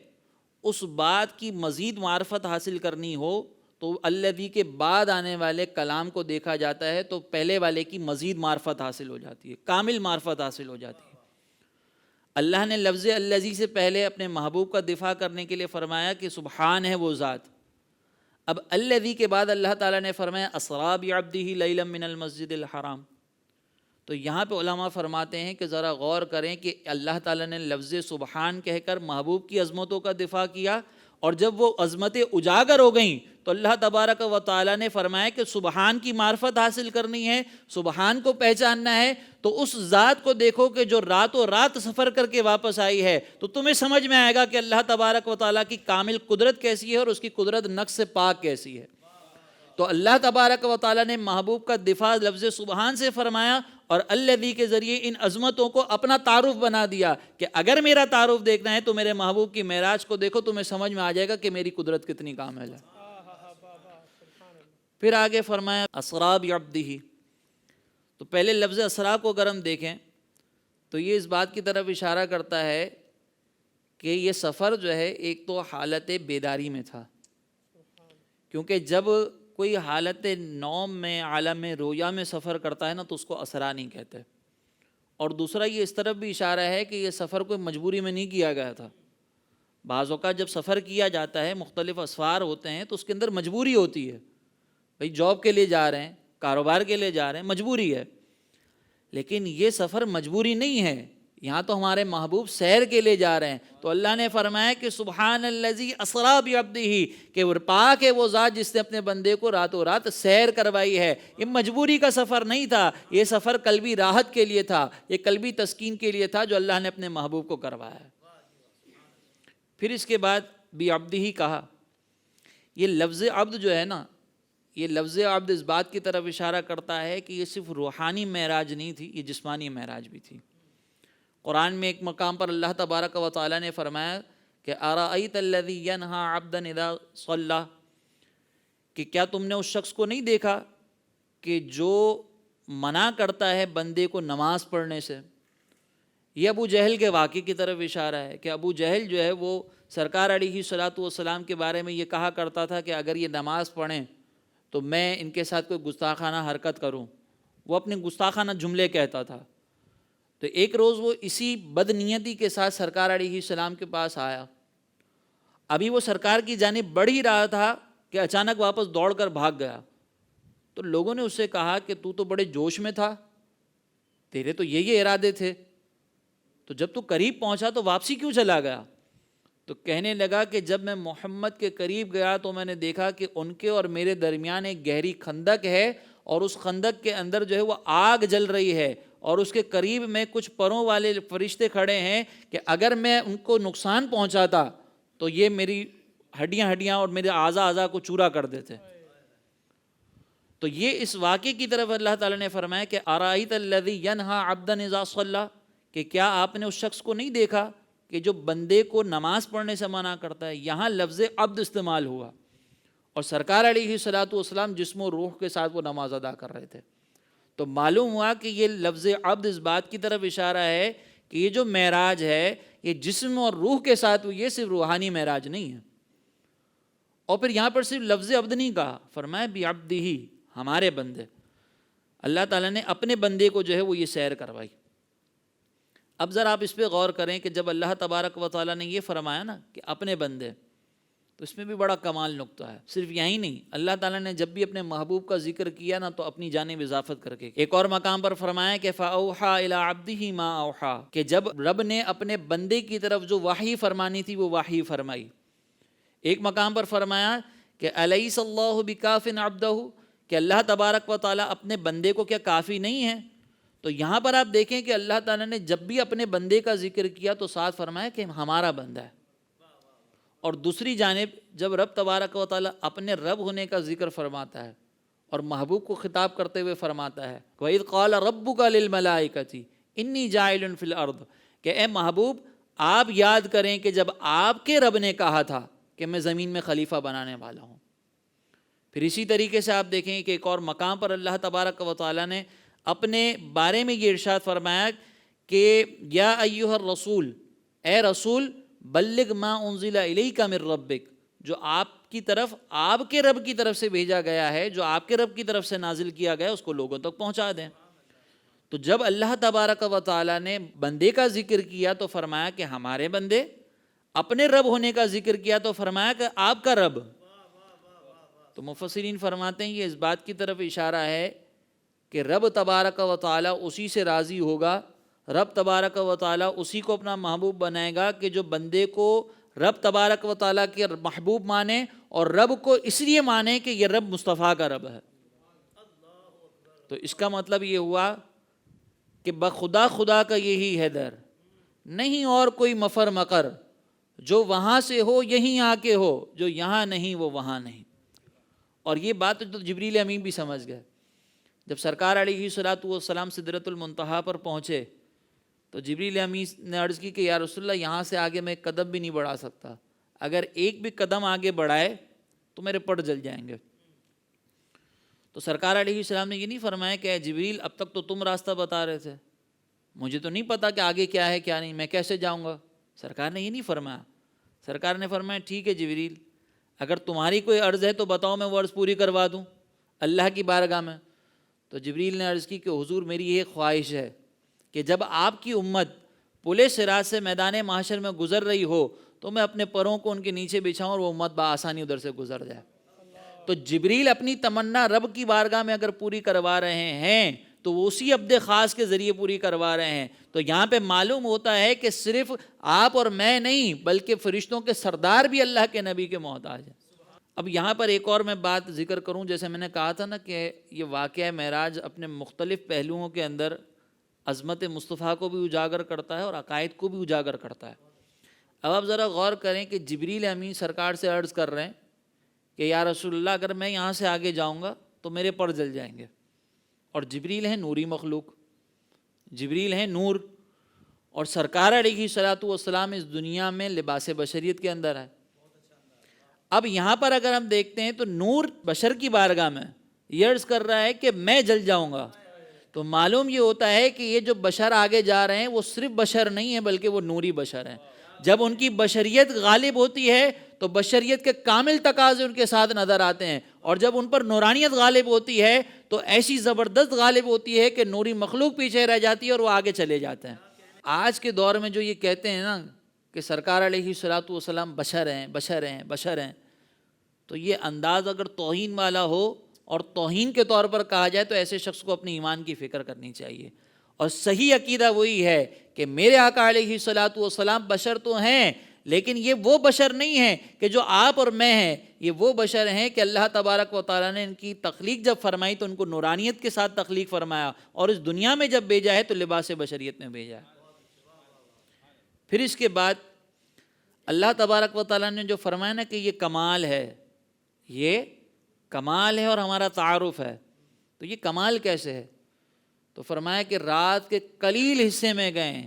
اس بات کی مزید معرفت حاصل کرنی ہو تو الذی کے بعد آنے والے کلام کو دیکھا جاتا ہے تو پہلے والے کی مزید معرفت حاصل ہو جاتی ہے، کامل معرفت حاصل ہو جاتی ہے. اللہ نے لفظ الذی سے پہلے اپنے محبوب کا دفاع کرنے کے لیے فرمایا کہ سبحان ہے وہ ذات. اب الذی کے بعد اللہ تعالیٰ نے فرمایا اسری بعبدہ لیلا من المسجد الحرام. تو یہاں پہ علماء فرماتے ہیں کہ ذرا غور کریں کہ اللہ تعالیٰ نے لفظ سبحان کہہ کر محبوب کی عظمتوں کا دفاع کیا، اور جب وہ عظمتیں اجاگر ہو گئیں تو اللہ تبارک و تعالیٰ نے فرمایا کہ سبحان کی معرفت حاصل کرنی ہے، سبحان کو پہچاننا ہے تو اس ذات کو دیکھو کہ جو راتوں رات سفر کر کے واپس آئی ہے، تو تمہیں سمجھ میں آئے گا کہ اللہ تبارک و تعالیٰ کی کامل قدرت کیسی ہے اور اس کی قدرت نقص سے پاک کیسی ہے. تو اللہ تبارک و تعالیٰ نے محبوب کا دفاع لفظ سبحان سے فرمایا اور الذی کے ذریعے ان عظمتوں کو اپنا تعارف بنا دیا کہ اگر میرا تعارف دیکھنا ہے تو میرے محبوب کی معراج کو دیکھو، تمہیں سمجھ میں آ جائے گا کہ میری قدرت کتنی کامل ہے. پھر آگے فرمایا اسری بعبدہ. تو پہلے لفظ اسرا کو اگر ہم دیکھیں تو یہ اس بات کی طرف اشارہ کرتا ہے کہ یہ سفر جو ہے ایک تو حالت بیداری میں تھا، کیونکہ جب کوئی حالت نوم میں عالم رویا میں سفر کرتا ہے نا تو اس کو اسرا نہیں کہتے. اور دوسرا یہ اس طرف بھی اشارہ ہے کہ یہ سفر کوئی مجبوری میں نہیں کیا گیا تھا. بعض اوقات جب سفر کیا جاتا ہے، مختلف اسفار ہوتے ہیں تو اس کے اندر مجبوری ہوتی ہے، بھئی جاب کے لیے جا رہے ہیں، کاروبار کے لیے جا رہے ہیں، مجبوری ہے. لیکن یہ سفر مجبوری نہیں ہے، یہاں تو ہمارے محبوب سیر کے لیے جا رہے ہیں. تو اللہ نے فرمایا کہ سبحان الذی اسری بعبدہ، کہ وہ پاک ہے وہ ذات جس نے اپنے بندے کو راتوں رات سیر کروائی ہے. یہ مجبوری کا سفر نہیں تھا، یہ سفر قلبی راحت کے لیے تھا، یہ قلبی تسکین کے لیے تھا جو اللہ نے اپنے محبوب کو کروایا ہے. پھر اس کے بعد بعبدہ کہا. یہ لفظ عبد جو ہے نا، یہ لفظ عبد اس بات کی طرف اشارہ کرتا ہے کہ یہ صرف روحانی معراج نہیں تھی، یہ جسمانی معراج بھی تھی. قرآن میں ایک مقام پر اللہ تبارک و تعالیٰ نے فرمایا کہ ارأیت الذی ینہی عبدا اذا صلی، کہ کیا تم نے اس شخص کو نہیں دیکھا کہ جو منع کرتا ہے بندے کو نماز پڑھنے سے. یہ ابو جہل کے واقعے کی طرف اشارہ ہے کہ ابو جہل جو ہے وہ سرکار علیہ الصلوۃ والسلام کے بارے میں یہ کہا کرتا تھا کہ اگر یہ نماز پڑھیں تو میں ان کے ساتھ کوئی گستاخانہ حرکت کروں. وہ اپنے گستاخانہ جملے کہتا تھا. تو ایک روز وہ اسی بدنیتی کے ساتھ سرکار علیہ السلام کے پاس آیا. ابھی وہ سرکار کی جانب بڑھ ہی رہا تھا کہ اچانک واپس دوڑ کر بھاگ گیا. تو لوگوں نے اس سے کہا کہ تو بڑے جوش میں تھا، تیرے تو یہ ارادے تھے، تو جب تو قریب پہنچا تو واپسی کیوں چلا گیا؟ تو کہنے لگا کہ جب میں محمد کے قریب گیا تو میں نے دیکھا کہ ان کے اور میرے درمیان ایک گہری خندق ہے، اور اس خندق کے اندر جو ہے وہ آگ جل رہی ہے، اور اس کے قریب میں کچھ پروں والے فرشتے کھڑے ہیں کہ اگر میں ان کو نقصان پہنچاتا تو یہ میری ہڈیاں اور میرے اعضاء کو چورا کر دیتے. تو یہ اس واقعے کی طرف اللہ تعالیٰ نے فرمایا کہ ارأیت الذی ینہی عبدا اذا صلی، کہ کیا آپ نے اس شخص کو نہیں دیکھا کہ جو بندے کو نماز پڑھنے سے منع کرتا ہے. یہاں لفظ عبد استعمال ہوا، اور سرکار علیہ الصلوۃ والسلام جسم و روح کے ساتھ وہ نماز ادا کر رہے تھے. تو معلوم ہوا کہ یہ لفظ عبد اس بات کی طرف اشارہ ہے کہ یہ جو معراج ہے یہ جسم اور روح کے ساتھ ہوئی ہے، صرف روحانی معراج نہیں ہے. اور پھر یہاں پر صرف لفظ عبد نہیں کہا، فرمایا بعبدہ، ہمارے بندے. اللہ تعالیٰ نے اپنے بندے کو جو ہے وہ یہ سیر کروائی. اب ذرا آپ اس پہ غور کریں کہ جب اللہ تبارک و تعالیٰ نے یہ فرمایا نا کہ اپنے بندے، تو اس میں بھی بڑا کمال نقطہ ہے. صرف یہی نہیں، اللہ تعالیٰ نے جب بھی اپنے محبوب کا ذکر کیا نا تو اپنی جانب اضافت کر کے ایک اور مقام پر فرمایا کہ فَأَوْحَىٰ إِلَىٰ عَبْدِهِ مَا أَوْحَىٰ، کہ جب رب نے اپنے بندے کی طرف جو وحی فرمانی تھی وہ وحی فرمائی. ایک مقام پر فرمایا کہ أَلَيْسَ اللَّهُ بِكَافٍ عَبْدَهُ، کہ اللہ تبارک و تعالیٰ اپنے بندے کو کیا کافی نہیں ہے. تو یہاں پر آپ دیکھیں کہ اللہ تعالیٰ نے جب بھی اپنے بندے کا ذکر کیا تو ساتھ فرمایا کہ ہمارا بندہ ہے. اور دوسری جانب جب رب تبارک و تعالیٰ اپنے رب ہونے کا ذکر فرماتا ہے اور محبوب کو خطاب کرتے ہوئے فرماتا ہے وَإِذْ قَالَ رَبُّكَ لِلْمَلَائِكَةِ انی جاعل فی الارض، کہ اے محبوب آپ یاد کریں کہ جب آپ کے رب نے کہا تھا کہ میں زمین میں خلیفہ بنانے والا ہوں۔ پھر اسی طریقے سے آپ دیکھیں کہ ایک اور مقام پر اللہ تبارک و تعالیٰ نے اپنے بارے میں یہ ارشاد فرمایا کہ یا ایھا الرسول، اے رسول، بلغ ما انزل الیک من ربک، جو آپ کی طرف آپ کے رب کی طرف سے بھیجا گیا ہے، جو آپ کے رب کی طرف سے نازل کیا گیا، اس کو لوگوں تک پہنچا دیں۔ تو جب اللہ تبارک و تعالیٰ نے بندے کا ذکر کیا تو فرمایا کہ ہمارے بندے، اپنے رب ہونے کا ذکر کیا تو فرمایا کہ آپ کا رب۔ تو مفسرین فرماتے ہیں یہ اس بات کی طرف اشارہ ہے کہ رب تبارک و تعالیٰ اسی سے راضی ہوگا، رب تبارک و تعالیٰ اسی کو اپنا محبوب بنائے گا کہ جو بندے کو رب تبارک و تعالیٰ کے محبوب مانے، اور رب کو اس لیے مانے کہ یہ رب مصطفیٰ کا رب ہے۔ تو اس کا مطلب یہ ہوا کہ بخدا خدا کا یہی ہے در، نہیں اور کوئی مفر مقر، جو وہاں سے ہو یہیں آ کے ہو، جو یہاں نہیں وہ وہاں نہیں۔ اور یہ بات تو جبریل امین بھی سمجھ گئے۔ جب سرکار علیہ الصلوۃ والسلام سدرۃ المنتہا پر پہنچے تو جبریل امین نے عرض کی کہ یا رسول اللہ، یہاں سے آگے میں ایک قدم بھی نہیں بڑھا سکتا، اگر ایک بھی قدم آگے بڑھائے تو میرے پڑ جل جائیں گے۔ تو سرکار علیہ السلام نے یہ نہیں فرمایا کہ اے جبریل، اب تک تو تم راستہ بتا رہے تھے، مجھے تو نہیں پتا کہ آگے کیا ہے کیا نہیں، میں کیسے جاؤں گا؟ سرکار نے یہ نہیں فرمایا۔ سرکار نے فرمایا ٹھیک ہے جبریل، اگر تمہاری کوئی عرض ہے تو بتاؤ، میں وہ عرض پوری کروا دوں اللہ کی بارگاہ میں۔ تو جبریل نے عرض کی کہ حضور، میری یہ خواہش ہے کہ جب آپ کی امت پل صراط سے میدان محشر میں گزر رہی ہو تو میں اپنے پروں کو ان کے نیچے بچھاؤں اور وہ امت بآسانی ادھر سے گزر جائے۔ تو جبریل اپنی تمنا رب کی بارگاہ میں اگر پوری کروا رہے ہیں تو وہ اسی عبد خاص کے ذریعے پوری کروا رہے ہیں۔ تو یہاں پہ معلوم ہوتا ہے کہ صرف آپ اور میں نہیں بلکہ فرشتوں کے سردار بھی اللہ کے نبی کے محتاج ہیں۔ اب یہاں پر ایک اور میں بات ذکر کروں، جیسے میں نے کہا تھا نا کہ یہ واقعہ معراج اپنے مختلف پہلوؤں کے اندر عظمت مصطفیٰ کو بھی اجاگر کرتا ہے اور عقائد کو بھی اجاگر کرتا ہے۔ اب آپ ذرا غور کریں کہ جبریل امین سرکار سے عرض کر رہے ہیں کہ یا رسول اللہ، اگر میں یہاں سے آگے جاؤں گا تو میرے پر جل جائیں گے، اور جبریل ہیں نوری مخلوق، جبریل ہیں نور، اور سرکار علیہ الصلوۃ والسلام اس دنیا میں لباس بشریت کے اندر ہے۔ اب یہاں پر اگر ہم دیکھتے ہیں تو نور بشر کی بارگاہ میں یہ عرض کر رہا ہے کہ میں جل جاؤں گا، تو معلوم یہ ہوتا ہے کہ یہ جو بشر آگے جا رہے ہیں وہ صرف بشر نہیں ہیں بلکہ وہ نوری بشر ہیں۔ جب ان کی بشریت غالب ہوتی ہے تو بشریت کے کامل تقاضے ان کے ساتھ نظر آتے ہیں، اور جب ان پر نورانیت غالب ہوتی ہے تو ایسی زبردست غالب ہوتی ہے کہ نوری مخلوق پیچھے رہ جاتی ہے اور وہ آگے چلے جاتے ہیں۔ آج کے دور میں جو یہ کہتے ہیں نا کہ سرکار علیہ الصلوۃ والسلام بشر ہیں بشر ہیں بشر ہیں، تو یہ انداز اگر توہین والا ہو اور توہین کے طور پر کہا جائے تو ایسے شخص کو اپنے ایمان کی فکر کرنی چاہیے۔ اور صحیح عقیدہ وہی ہے کہ میرے آقا علیہ الصلوۃ والسلام بشر تو ہیں، لیکن یہ وہ بشر نہیں ہیں کہ جو آپ اور میں ہیں، یہ وہ بشر ہیں کہ اللہ تبارک و تعالیٰ نے ان کی تخلیق جب فرمائی تو ان کو نورانیت کے ساتھ تخلیق فرمایا، اور اس دنیا میں جب بھیجا ہے تو لباس بشریت میں بھیجا ہے۔ پھر اس کے بعد اللہ تبارک و تعالیٰ نے جو فرمایا نا کہ یہ کمال ہے، یہ کمال ہے اور ہمارا تعارف ہے، تو یہ کمال کیسے ہے؟ تو فرمایا کہ رات کے قلیل حصے میں گئے،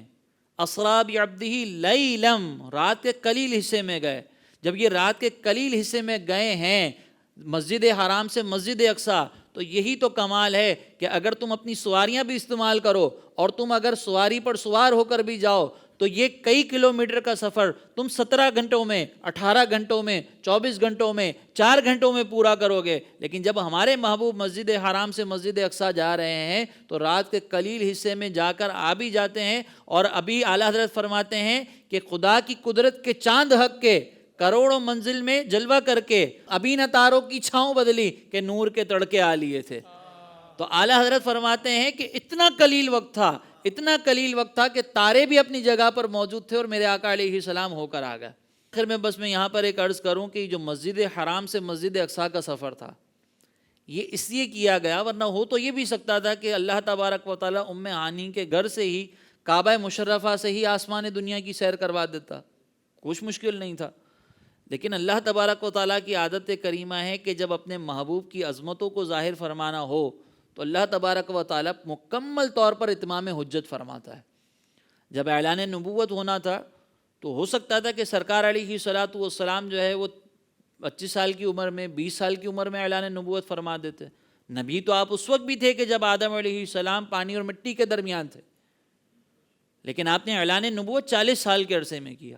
اسریٰ بعبدہ لیلاً، رات کے قلیل حصے میں گئے۔ جب یہ رات کے قلیل حصے میں گئے ہیں مسجد حرام سے مسجد اقصیٰ، تو یہی تو کمال ہے کہ اگر تم اپنی سواریاں بھی استعمال کرو اور تم اگر سواری پر سوار ہو کر بھی جاؤ تو یہ کئی کلومیٹر کا سفر تم 17 گھنٹوں میں، 18 گھنٹوں میں، 24 گھنٹوں میں، 4 گھنٹوں میں پورا کرو گے۔ لیکن جب ہمارے محبوب مسجد حرام سے مسجد اقصیٰ جا رہے ہیں تو رات کے قلیل حصے میں جا کر آ بھی جاتے ہیں، اور ابھی اعلیٰ حضرت فرماتے ہیں کہ خدا کی قدرت کے چاند حق کے کروڑوں منزل میں جلوہ کر کے ابھی نہ تاروں کی چھاؤں بدلی کہ نور کے تڑکے آ لیے تھے۔ تو اعلیٰ حضرت فرماتے ہیں کہ اتنا قلیل وقت تھا، اتنا قلیل وقت تھا کہ تارے بھی اپنی جگہ پر موجود تھے اور میرے آقا علیہ السلام ہو کر آ گئے۔ آخر میں بس میں یہاں پر ایک عرض کروں کہ جو مسجد حرام سے مسجد اقصیٰ کا سفر تھا یہ اس لیے کیا گیا، ورنہ ہو تو یہ بھی سکتا تھا کہ اللہ تبارک و تعالیٰ ام ہانی کے گھر سے ہی، کعبہ مشرفہ سے ہی آسمان دنیا کی سیر کروا دیتا، کچھ مشکل نہیں تھا۔ لیکن اللہ تبارک و تعالیٰ کی عادت کریمہ ہے کہ جب اپنے محبوب کی عظمتوں کو ظاہر فرمانا ہو تو اللہ تبارک و تعالیٰ مکمل طور پر اتمام حجت فرماتا ہے۔ جب اعلان نبوت ہونا تھا تو ہو سکتا تھا کہ سرکار علیہ الصلاۃ والسلام جو ہے وہ 25 سال کی عمر میں 20 سال کی عمر میں اعلان نبوت فرما دیتے۔ نبی تو آپ اس وقت بھی تھے کہ جب آدم علیہ السلام پانی اور مٹی کے درمیان تھے، لیکن آپ نے اعلان نبوت 40 سال کے عرصے میں کیا۔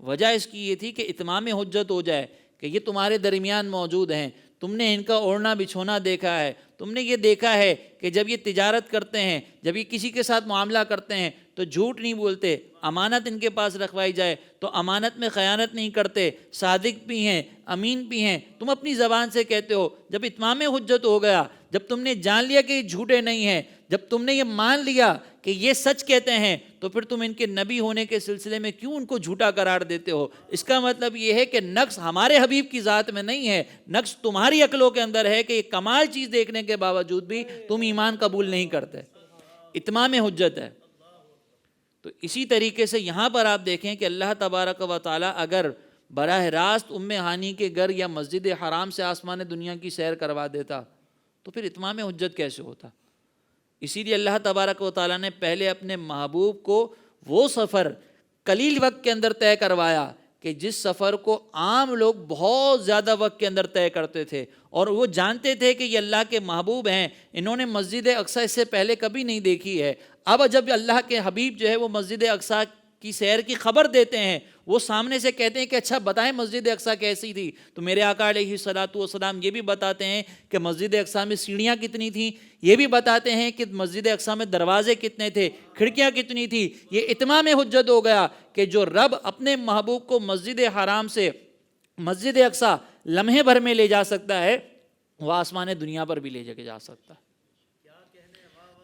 وجہ اس کی یہ تھی کہ اتمام حجت ہو جائے کہ یہ تمہارے درمیان موجود ہیں، تم نے ان کا اوڑھنا بچھونا دیکھا ہے، تم نے یہ دیکھا ہے کہ جب یہ تجارت کرتے ہیں، جب یہ کسی کے ساتھ معاملہ کرتے ہیں تو جھوٹ نہیں بولتے، امانت ان کے پاس رکھوائی جائے تو امانت میں خیانت نہیں کرتے، صادق بھی ہیں، امین بھی ہیں، تم اپنی زبان سے کہتے ہو۔ جب اتمام حجت ہو گیا، جب تم نے جان لیا کہ یہ جھوٹے نہیں ہیں، جب تم نے یہ مان لیا کہ یہ سچ کہتے ہیں، تو پھر تم ان کے نبی ہونے کے سلسلے میں کیوں ان کو جھوٹا قرار دیتے ہو؟ اس کا مطلب یہ ہے کہ نقص ہمارے حبیب کی ذات میں نہیں ہے، نقص تمہاری عقلوں کے اندر ہے کہ یہ کمال چیز دیکھنے کے باوجود بھی تم ایمان قبول نہیں کرتے۔ اتمام حجت ہے۔ تو اسی طریقے سے یہاں پر آپ دیکھیں کہ اللہ تبارک و تعالیٰ اگر براہ راست ام ہانی کے گھر یا مسجد حرام سے آسمان دنیا کی سیر کروا دیتا تو پھر اتمام حجت کیسے ہوتا؟ اسی لیے اللہ تبارک و تعالیٰ نے پہلے اپنے محبوب کو وہ سفر قلیل وقت کے اندر طے کروایا کہ جس سفر کو عام لوگ بہت زیادہ وقت کے اندر طے کرتے تھے، اور وہ جانتے تھے کہ یہ اللہ کے محبوب ہیں، انہوں نے مسجد اقصیٰ اس سے پہلے کبھی نہیں دیکھی ہے۔ اب جب اللہ کے حبیب جو ہے وہ مسجد اقصیٰ کی سیر کی خبر دیتے ہیں، وہ سامنے سے کہتے ہیں کہ اچھا بتائیں مسجد اقصیٰ کیسی تھی، تو میرے آقا علیہ الصلاۃ والسلام یہ بھی بتاتے ہیں کہ مسجد اقصیٰ میں سیڑھیاں کتنی تھیں، یہ بھی بتاتے ہیں کہ مسجد اقصیٰ میں دروازے کتنے تھے، کھڑکیاں کتنی تھی۔ یہ اتمام حجت ہو گیا کہ جو رب اپنے محبوب کو مسجد حرام سے مسجد اقصیٰ لمحے بھر میں لے جا سکتا ہے، وہ آسمان دنیا پر بھی لے جا سکتا ہے۔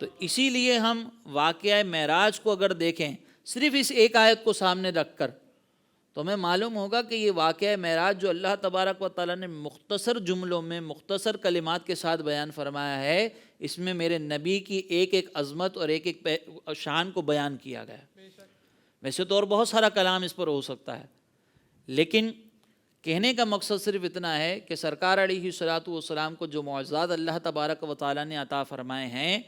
تو اسی لیے ہم واقعہ معراج کو اگر دیکھیں صرف اس ایک آیت کو سامنے رکھ کر، تو ہمیں معلوم ہوگا کہ یہ واقعہ معراج جو اللہ تبارک و تعالیٰ نے مختصر جملوں میں مختصر کلمات کے ساتھ بیان فرمایا ہے، اس میں میرے نبی کی ایک ایک عظمت اور ایک ایک شان کو بیان کیا گیا۔ ویسے تو اور بہت سارا کلام اس پر ہو سکتا ہے، لیکن کہنے کا مقصد صرف اتنا ہے کہ سرکار علیہ الصلاۃ والسلام کو جو معجزات اللہ تبارک و تعالیٰ نے عطا فرمائے ہیں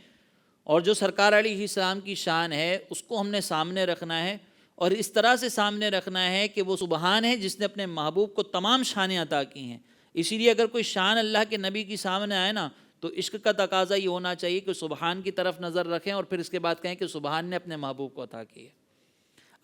اور جو سرکار علیہ السلام کی شان ہے، اس کو ہم نے سامنے رکھنا ہے، اور اس طرح سے سامنے رکھنا ہے کہ وہ سبحان ہے جس نے اپنے محبوب کو تمام شانیں عطا کی ہیں۔ اسی لیے اگر کوئی شان اللہ کے نبی کی سامنے آئے نا تو عشق کا تقاضا یہ ہونا چاہیے کہ سبحان کی طرف نظر رکھیں اور پھر اس کے بعد کہیں کہ سبحان نے اپنے محبوب کو عطا کی ہے۔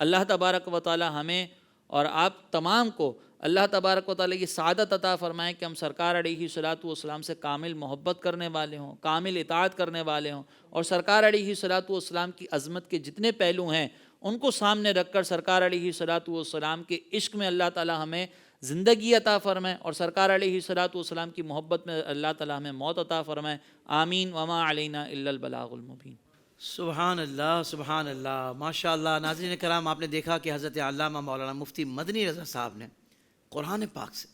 اللہ تبارک و تعالی ہمیں اور آپ تمام کو اللہ تبارک و تعالی یہ سعادت عطا فرمائیں کہ ہم سرکار علیہ الصلاۃ والسلام سے کامل محبت کرنے والے ہوں، کامل اطاعت کرنے والے ہوں، اور سرکار علیہ الصلاۃ والسلام کی عظمت کے جتنے پہلو ہیں ان کو سامنے رکھ کر سرکار علیہ الصلاۃ والسلام کے عشق میں اللہ تعالی ہمیں زندگی عطا فرمائے، اور سرکار علیہ الصلاۃ والسلام کی محبت میں اللہ تعالی ہمیں موت عطا فرمائے۔ آمین۔ وما علینا الا البلاغ المبین۔ سبحان اللہ، سبحان اللہ، ماشاء اللہ۔ ناظرین کرام، آپ نے دیکھا کہ حضرت علامہ مولانا مفتی مدنی رضا صاحب نے قرآن پاک سے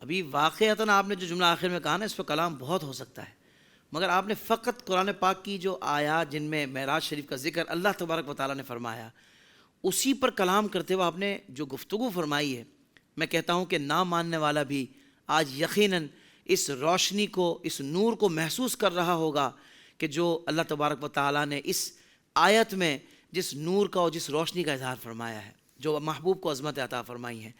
ابھی واقعتاً آپ نے جو جملہ آخر میں کہا نا، اس پہ کلام بہت ہو سکتا ہے، مگر آپ نے فقط قرآن پاک کی جو آیات جن میں معراج شریف کا ذکر اللہ تبارک و تعالیٰ نے فرمایا، اسی پر کلام کرتے ہوئے آپ نے جو گفتگو فرمائی ہے، میں کہتا ہوں کہ نہ ماننے والا بھی آج یقیناً اس روشنی کو، اس نور کو محسوس کر رہا ہوگا کہ جو اللہ تبارک و تعالیٰ نے اس آیت میں جس نور کا اور جس روشنی کا اظہار فرمایا ہے، جو محبوب کو عظمت عطا فرمائی ہے۔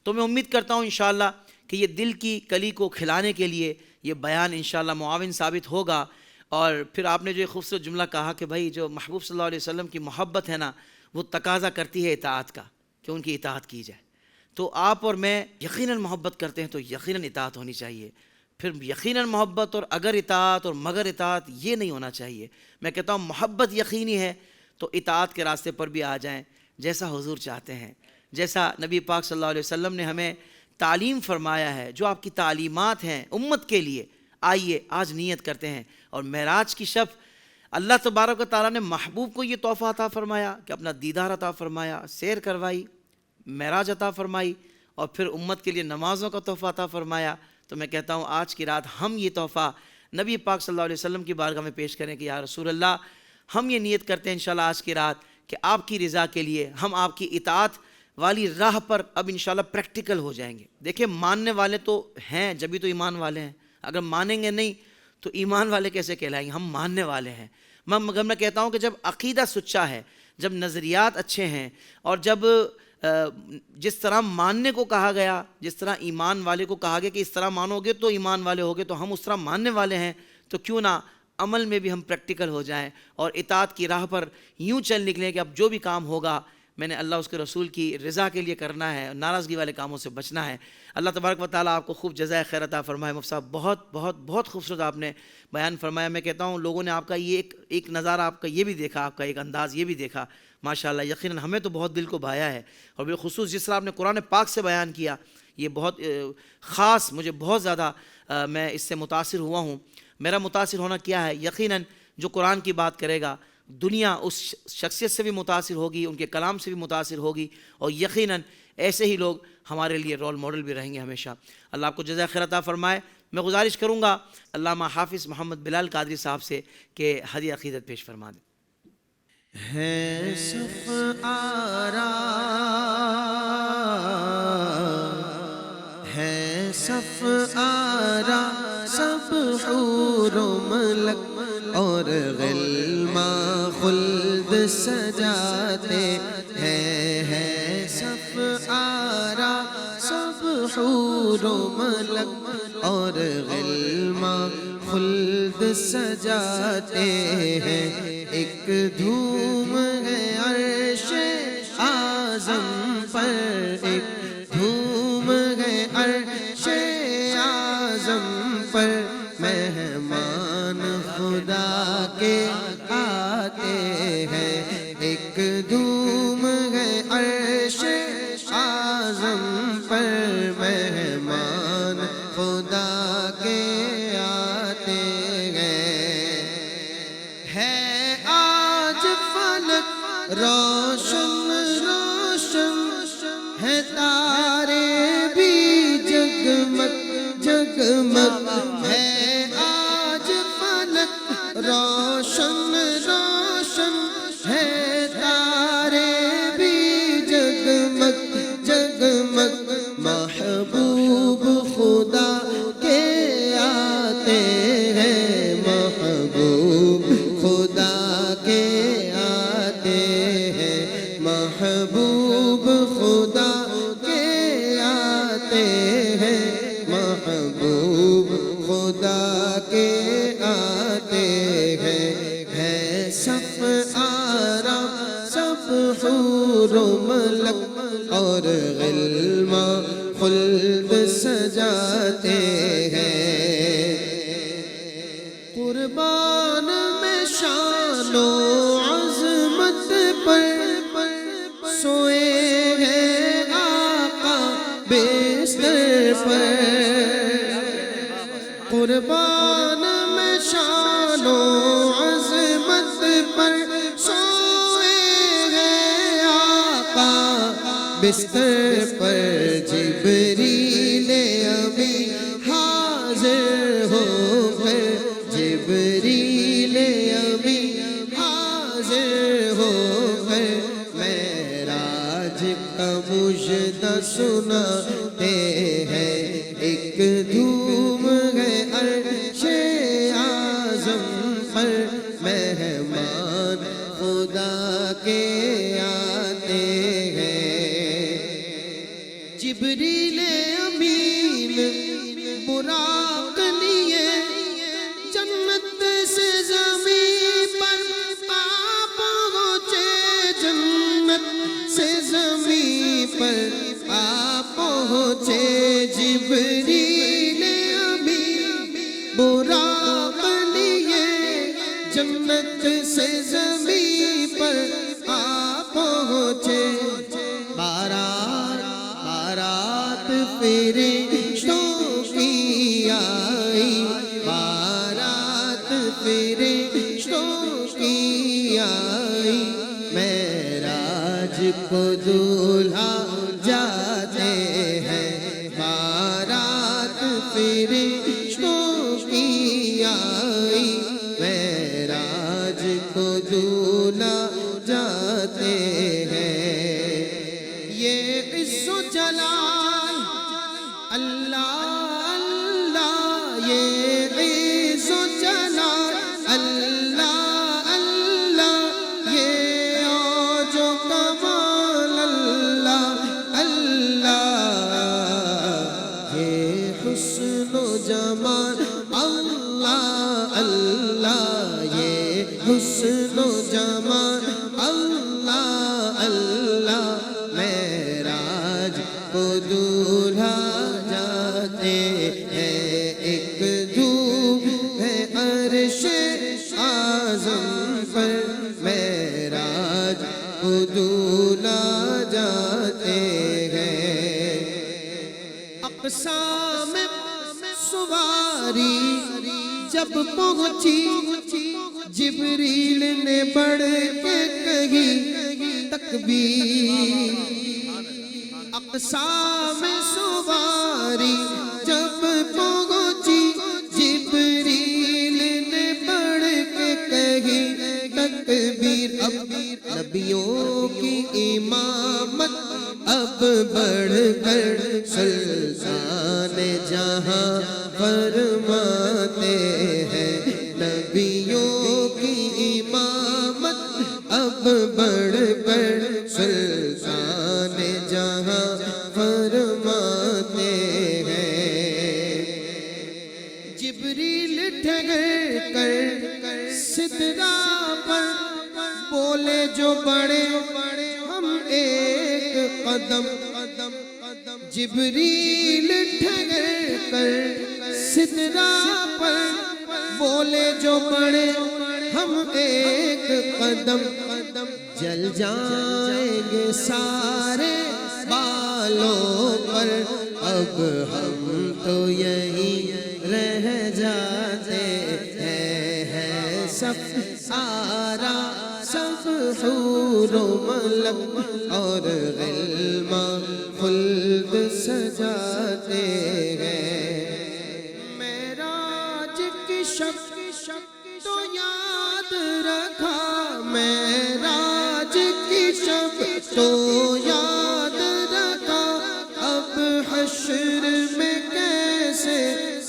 تو میں امید کرتا ہوں انشاءاللہ کہ یہ دل کی کلی کو کھلانے کے لیے یہ بیان انشاءاللہ معاون ثابت ہوگا۔ اور پھر آپ نے جو خوبصورت جملہ کہا کہ بھائی جو محبوب صلی اللہ علیہ وسلم کی محبت ہے نا، وہ تقاضا کرتی ہے اطاعت کا، کہ ان کی اطاعت کی جائے۔ تو آپ اور میں یقیناً محبت کرتے ہیں تو یقیناً اطاعت ہونی چاہیے، پھر یقیناً محبت اور اگر اطاعت اور مگر اطاعت یہ نہیں ہونا چاہیے۔ میں کہتا ہوں محبت یقینی ہے تو اطاعت کے راستے پر بھی آ جائیں، جیسا حضور چاہتے ہیں، جیسا نبی پاک صلی اللہ علیہ وسلم نے ہمیں تعلیم فرمایا ہے، جو آپ کی تعلیمات ہیں امت کے لیے۔ آئیے آج نیت کرتے ہیں، اور معراج کی شب اللہ تبارک و تعالیٰ نے محبوب کو یہ تحفہ عطا فرمایا کہ اپنا دیدار عطا فرمایا، سیر کروائی، معراج عطا فرمائی، اور پھر امت کے لیے نمازوں کا تحفہ عطا فرمایا۔ تو میں کہتا ہوں آج کی رات ہم یہ تحفہ نبی پاک صلی اللہ علیہ وسلم کی بارگاہ میں پیش کریں کہ یا رسول اللہ، ہم یہ نیت کرتے ہیں انشاءاللہ آج کی رات کہ آپ کی رضا کے لیے ہم آپ کی اطاعت والی راہ پر اب انشاءاللہ پریکٹیکل ہو جائیں گے۔ دیکھیں ماننے والے تو ہیں جبھی تو ایمان والے ہیں، اگر مانیں گے نہیں تو ایمان والے کیسے کہلائیں گے؟ ہم ماننے والے ہیں۔ مگر میں کہتا ہوں کہ جب عقیدہ سچا ہے، جب نظریات اچھے ہیں، اور جب جس طرح ماننے کو کہا گیا، جس طرح ایمان والے کو کہا گیا کہ اس طرح مانو گے تو ایمان والے ہوگے، تو ہم اس طرح ماننے والے ہیں، تو کیوں نہ عمل میں بھی ہم پریکٹیکل ہو جائیں اور اطاعت کی راہ پر یوں چل نکلیں کہ اب جو بھی کام ہوگا میں نے اللہ اس کے رسول کی رضا کے لیے کرنا ہے، ناراضگی والے کاموں سے بچنا ہے۔ اللہ تبارک و تعالیٰ آپ کو خوب جزائے خیر عطا فرمائے۔ مفتی صاحب بہت بہت بہت خوبصورت آپ نے بیان فرمایا۔ میں کہتا ہوں لوگوں نے آپ کا یہ ایک نظارہ آپ کا یہ بھی دیکھا، آپ کا ایک انداز یہ بھی دیکھا، ماشاءاللہ یقیناً ہمیں تو بہت دل کو بھایا ہے، اور بالخصوص جس طرح آپ نے قرآن پاک سے بیان کیا، یہ بہت خاص، مجھے بہت زیادہ میں اس سے متاثر ہوا ہوں۔ میرا متاثر ہونا کیا ہے؟ یقیناً جو قرآن کی بات کرے گا دنیا اس شخصیت سے بھی متاثر ہوگی، ان کے کلام سے بھی متاثر ہوگی، اور یقیناً ایسے ہی لوگ ہمارے لیے رول ماڈل بھی رہیں گے ہمیشہ۔ اللہ آپ کو جزائے خیر عطا فرمائے۔ میں گزارش کروں گا علامہ حافظ محمد بلال قادری صاحب سے کہ ہدیہ عقیدت پیش فرما دیں۔ ہے صف آرا، ہے صف آرا، سب حور و ملک اور غلما خلد سجاتے ہیں، ہے صف آرا، سب حور و ملک اور غلما خلد سجاتے ہیں، ایک دھوم ہے عرش اعظم پر، ایک دھوم ہے عرش اعظم پر، مہمان خدا کے آتے ہیں، ایک دھوم ہے عرش اعظم پر، مہمان خدا کے آتے ہیں، ہے آج فلک روشن روشن، ہے تارے بھی جگمگ جگمگ، ہے آج فلک روشن روشن، ہے تارے بھی جگمگ جگمگ، محبوب خدا کے آتے ہیں، محبوب خدا کے آتے ہیں، محبوب خدا کے آتے ہیں، محبوب خدا کے آتے ہیں، ہے صف آرا، سب حور و ملک اور غلما خلد سجاتے ہیں، قربان میں شان و عظمت پر سوئے ہیں آقا بستر پر، قربان میں شان و عظمت پر سوئے ہیں آقا بستر پر، جبریل امی حاضر ہو کر، جبریل امی حاضر ہو کر، معراج کا مژدہ سناتے ہیں، ایک دھوم ہے عرش اعظم پر، مہمان خدا کے آتے ہیں، جبریل امین براق لیے جنت سے زمین پر آ پہنچے، جنت سے زمین پر آ پہنچے، جبریل امین براق لیے جنت سے زمین پر آ پہنچے، بارات بارات فرشتوں کی آئی، بارات فرشتوں کی آئی، معراج کو دولہا جاتے ہیں، بارات فرشتوں کی آئی، معراج کو دولہا جاتے ہیں، یہ عز و جلال اللہ اللہ، یہ عز و عدولا جاتے ہیں اقصا میں سواری جب پہنچی جبریل نے بڑھ کے کہی تکبیر اقصا میں سواری جب پہنچی جبریل نے بڑھ کے کہی تکبیر اب نبیوں کی امامت اب بڑھ کر سلطان جہاں فرماتے ہیں نبیوں کی امامت اب بڑھ کر سلطان جہاں فرماتے ہیں جبریل ٹھہر کر سدرا پر بولے جو بڑے ہم ایک قدم جبریل ٹھہر کر سدرا پر بولے جو بڑے ہم ایک قدم جل جائیں گے سارے بالوں پر اب ہم تو یہیں رہ جاتے ہیں سب سارا سب حور و ملک اور غلمان خلد سجاتے ہیں معراج کی شب تو یاد رکھا معراج کی شب تو یاد رکھا اب حشر میں کیسے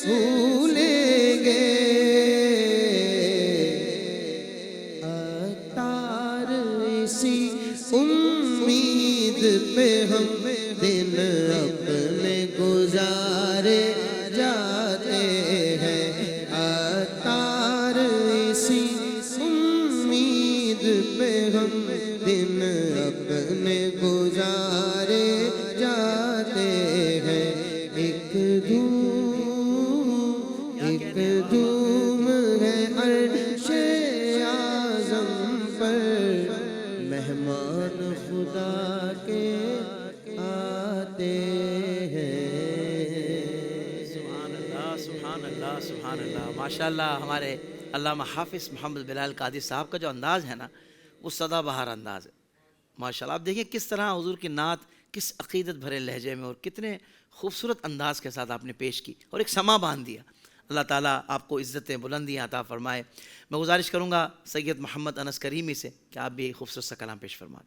بھولیں گے اتار اسی امید پہ ہم دن اپنے گزارے جاتے ہیں اتار اسی امید پہ ہم دن اپنے گزارے جاتے ہیں ایک دھوم ہے عرش اعظم پر مہمان خدا کے آتے ہیں سبحان اللہ سبحان اللہ سبحان اللہ ماشاء اللہ ہمارے علامہ حافظ محمد بلال قادری صاحب کا جو انداز ہے نا وہ سدا بہار انداز ہے ماشاء اللہ آپ دیکھیں کس طرح حضور کی نعت کس عقیدت بھرے لہجے میں اور کتنے خوبصورت انداز کے ساتھ آپ نے پیش کی اور ایک سما باندھ دیا اللہ تعالیٰ آپ کو عزتیں بلندیاں عطا فرمائے میں گزارش کروں گا سید محمد انس کریمی سے کہ آپ بھی خوبصورت سا کلام پیش فرما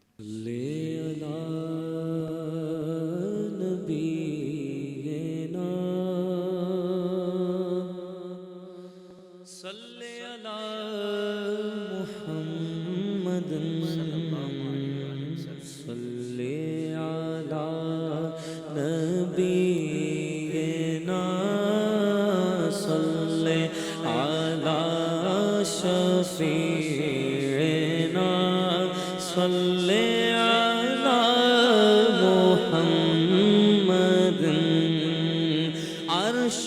دیں عرش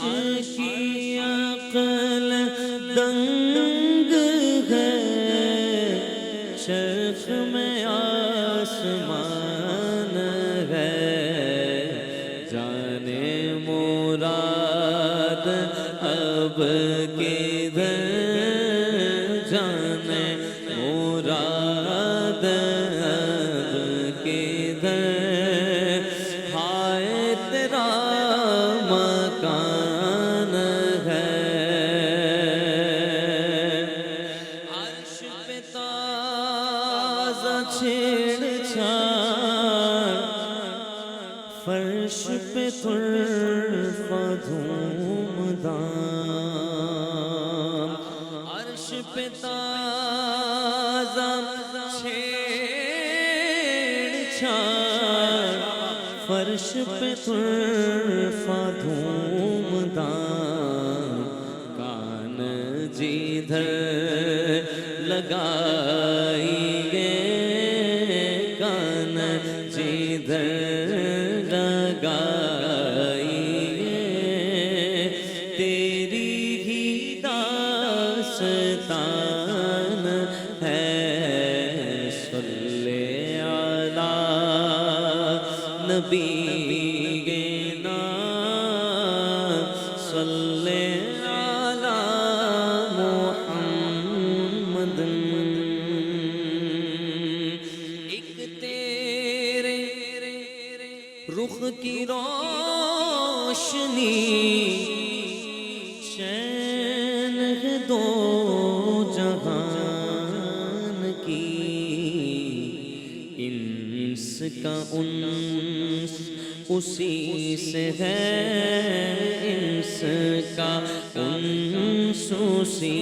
کی عقل دنگ ہے شرف میں آسمان ہے جانے مراد اب کدھر جانے مراد اب کدھر ہائے تیرا مکان ہے عرش پہ تازہ چھیڑ چھاڑ فرش پہ طرف دھوم دام عرش پہ تازہ چھیڑ چھاڑ فرش پہ طرف دھوم دام کان جدھر لگائیے کان جدھر لگائیے تیری ہی داستان ہے صلی نبینا صلی علی محمد ایک تیرے رخ کی روشنی شین ہے دو جہان کی انس کا انس اسی سے ہے انس کا انس اسی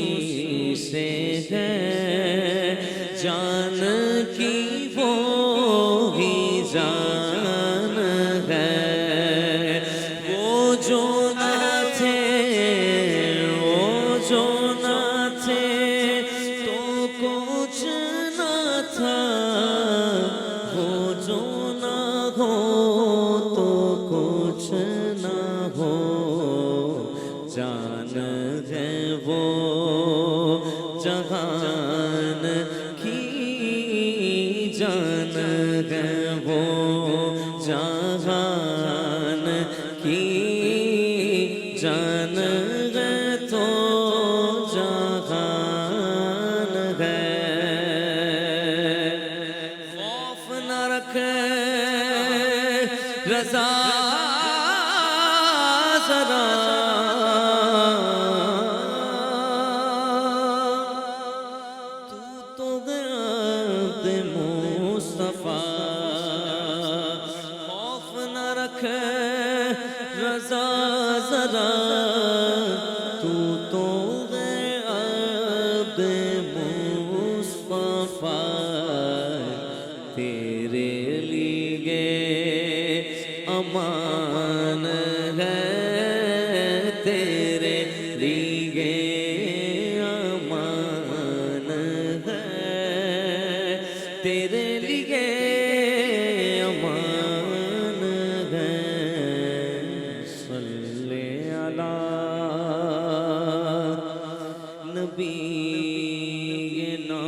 سے ہے جان کی وہ ہی جان ہے وہ جو نہ تھے وہ جو نہ تھے تو کچھ نہ تھا وہ جو نہ ہو تو کچھ نہ ہو جان ہے وہ جہان کی جان ہے وہ جہان کی جان ہے تو جہان ہے خوف نہ رکھے رضا ذرا تو عبد مصطفیٰ خوف نہ رکھے رضا ذرا تو عبد مصطفیٰ تیرے لیے امان ہے تیرے لیے امان ہے تیرے لیے امان ہے صلی علی نبینا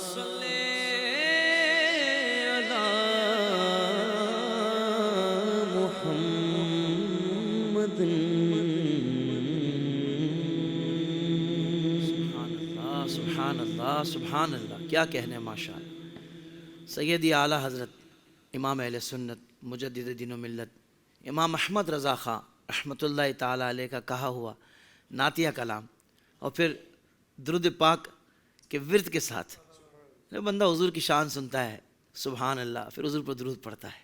صلی علی محمد سبحان اللہ سبحان اللہ، کیا کہنے ماشاء اللہ۔ سیدی اعلیٰ حضرت امام اہل سنت مجدد دین و ملت امام احمد رضا خان رحمۃ اللہ تعالیٰ علیہ کا کہا ہوا نعتیہ کلام اور پھر درود پاک کے ورد کے ساتھ جب بندہ حضور کی شان سنتا ہے سبحان اللہ، پھر حضور پر درود پڑھتا ہے،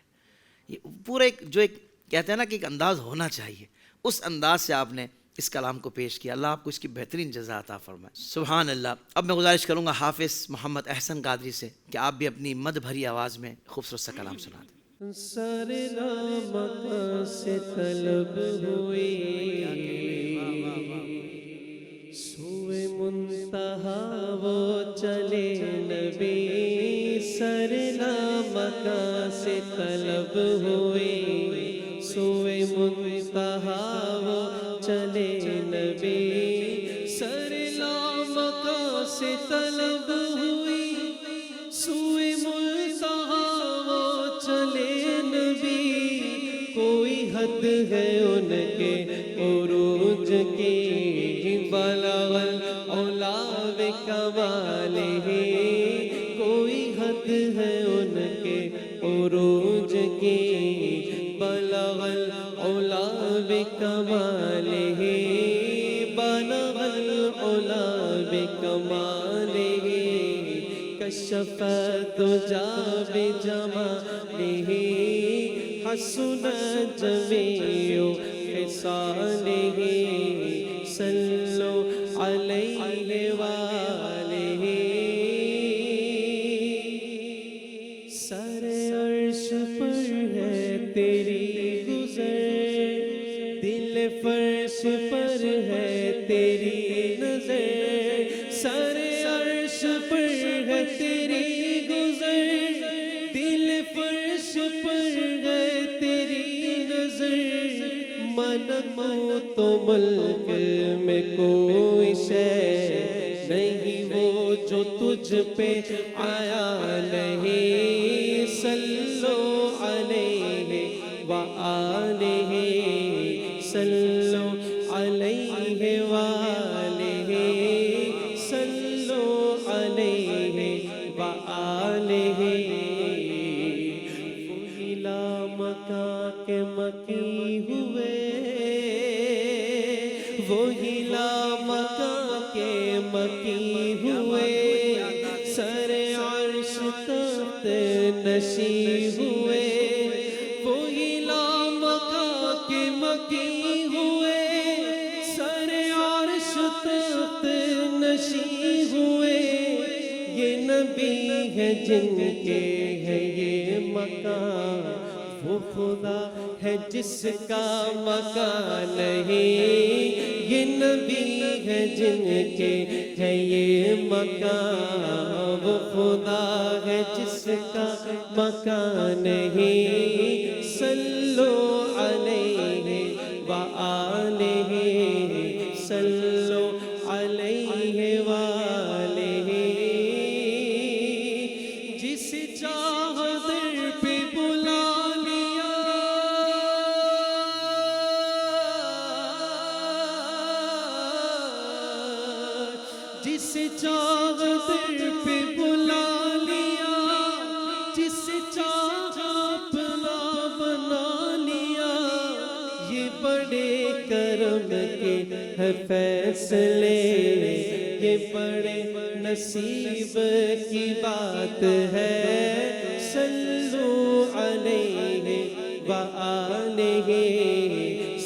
یہ پورا ایک جو ایک کہتے ہیں نا کہ ایک انداز ہونا چاہیے، اس انداز سے آپ نے اس کلام کو پیش کیا۔ اللہ آپ کو اس کی بہترین جزا عطا فرمائے۔ سبحان اللہ۔ اب میں گزارش کروں گا حافظ محمد احسن قادری سے کہ آپ بھی اپنی مدھ بھری آواز میں خوبصورت سا کلام سنا دیں۔ سر نامہ سے طلب ہوئی سوئے منتہا وہ چلے نبی سر نامہ سے طلب ہوئی سوئے منتہا وہ چلے نبی سر نامہ سے طلب ہوئی سوئے منتہا وہ چلے نبی کوئی حد ہے ان کے عروج کی بلغ العلا بکمالہ کوئی حد ہے ان کے عروج کی بلغ العلا بکمالہ بلغ العلا بکمالہ کشف الدجى بجمالہ حسن جميع خصالہ صلوا علیہ وآلہ سر عرش پر ہے تیری گزر دل فرش پر ہے تیری نظر سر عرش پر ہے تیری گزر دل فرش پر ہے تیری نظر منمو تو ملک میں کوئی شے نہیں وہ جو تجھ پہ آیا نہیں صلو علیہ وآلہ صلو علیہ وآلہ صلو علیہ وآلہ وہی لامکاں کے مکی ہوئے وہی لامکاں کے مکی ہوئے سر عرش تخت نشی ہوئے وہی لامکاں کے مکی ہوئے سر عرش تخت نشی ہوئے یہ نبی ہے جن کے ہے یہ مکان وہ خدا ہے جس کا مکان نہیں یہ نبی ہے جن کے ہے یہ مکان وہ خدا ہے جس کا مکان نہیں صلو علیہ وآلہ صلو علیہ وآلہ جس چاہ در پہ بلا لیا جس چاہ در پہ بلا لیا جس چاہ اپنا بنا لیا یہ بڑے کرم کے ہے فیصلے یہ بڑے نصیب کی بات ہے صلو علیہ وآلہ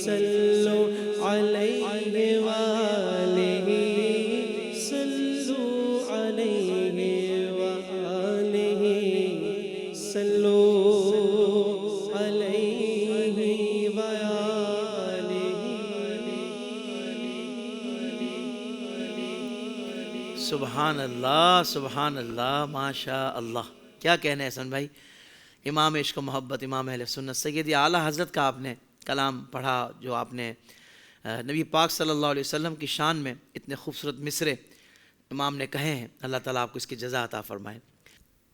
صلو علیہ وآلہ صلو علیہ وآلہ صلو علیہ وآلہ سبحان اللہ ماشاء اللہ. کیا کہنا ہے حسن بھائی. امام عشق و محبت امام اہل سنت سیدی اعلیٰ حضرت کا آپ نے کلام پڑھا جو آپ نے نبی پاک صلی اللہ علیہ وسلم کی شان میں اتنے خوبصورت مصرے امام نے کہے ہیں. اللہ تعالیٰ آپ کو اس کی جزا عطا فرمائے.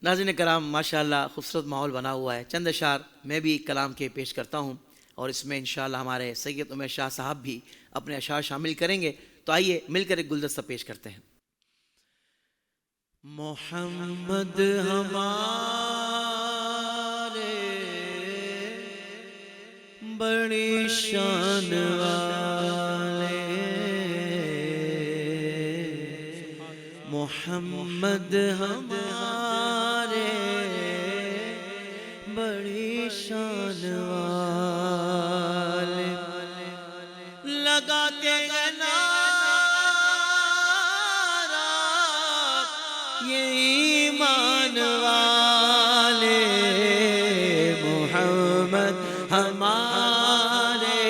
ناظرین کرام ماشاءاللہ خوبصورت ماحول بنا ہوا ہے. چند اشعار میں بھی کلام کے پیش کرتا ہوں اور اس میں انشاءاللہ ہمارے سید عمر شاہ صاحب بھی اپنے اشعار شامل کریں گے. تو آئیے مل کر ایک گلدستہ پیش کرتے ہیں. محمد ہمارے بڑی شان والے محمد ہمارے بڑی شان والے لگاتے ہیں ایمان والے محمد ہمارے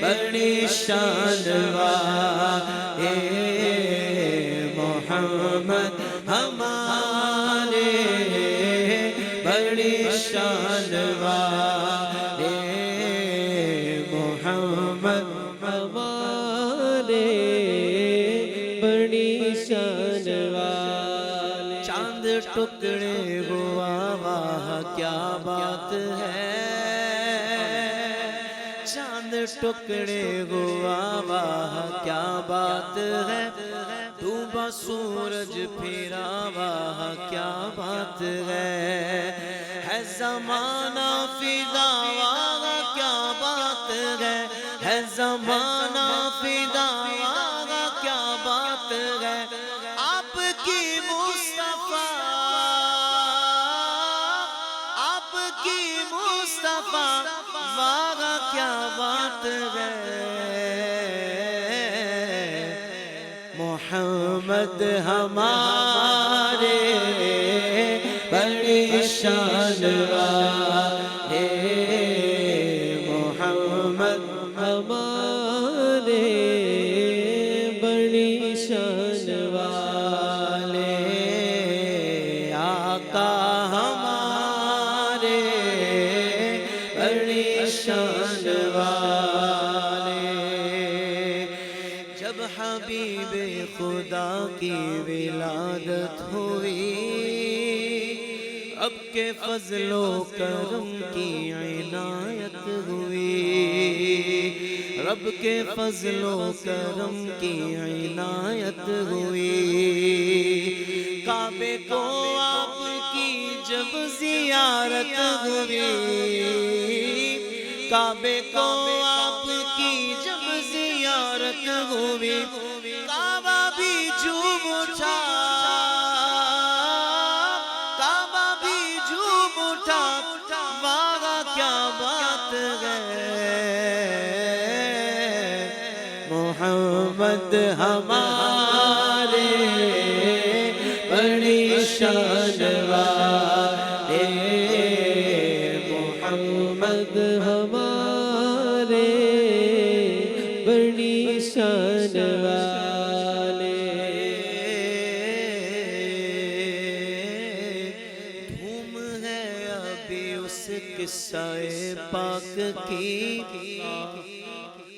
بڑی شان والے محمد ہمارے بڑی شان والے محمد ہمارے بڑی شان والے. چاند ٹکڑے ہوا واہ کیا بات ہے چاند ٹکڑے ہوا واہ کیا بات ہے ڈوبا سورج پھرا واہ کیا بات ہے زمانہ فضا واہ کیا بات ہے زمانہ فضا واہ کیا بات ہے آپ کی مصطفیٰ واہ کیا بات ہے محمد ہمارے بڑی شان والے محمد ہمارے بڑی شان والے آقا ہمارے بڑی شان والے جب حبیب خدا کی ولادت ہوئی، رب کے فضل و کرم کی عنایت ہوئی، رب کے فضل و کرم کی عنایت ہوئی، کعبے کو آپ کی جب زیارت ہوئی، کعبے کو آپ کی جب زیارت ہوئی، کعبہ بھی جھوم اٹھا، کعبہ بھی جھوم اٹھا، واہ کیا بات ہے، محمد ہمارے بڑی شان والے، محمد ہمارے بڑی شان والے، دھوم ہے ابھی اس قصہ پاک کی،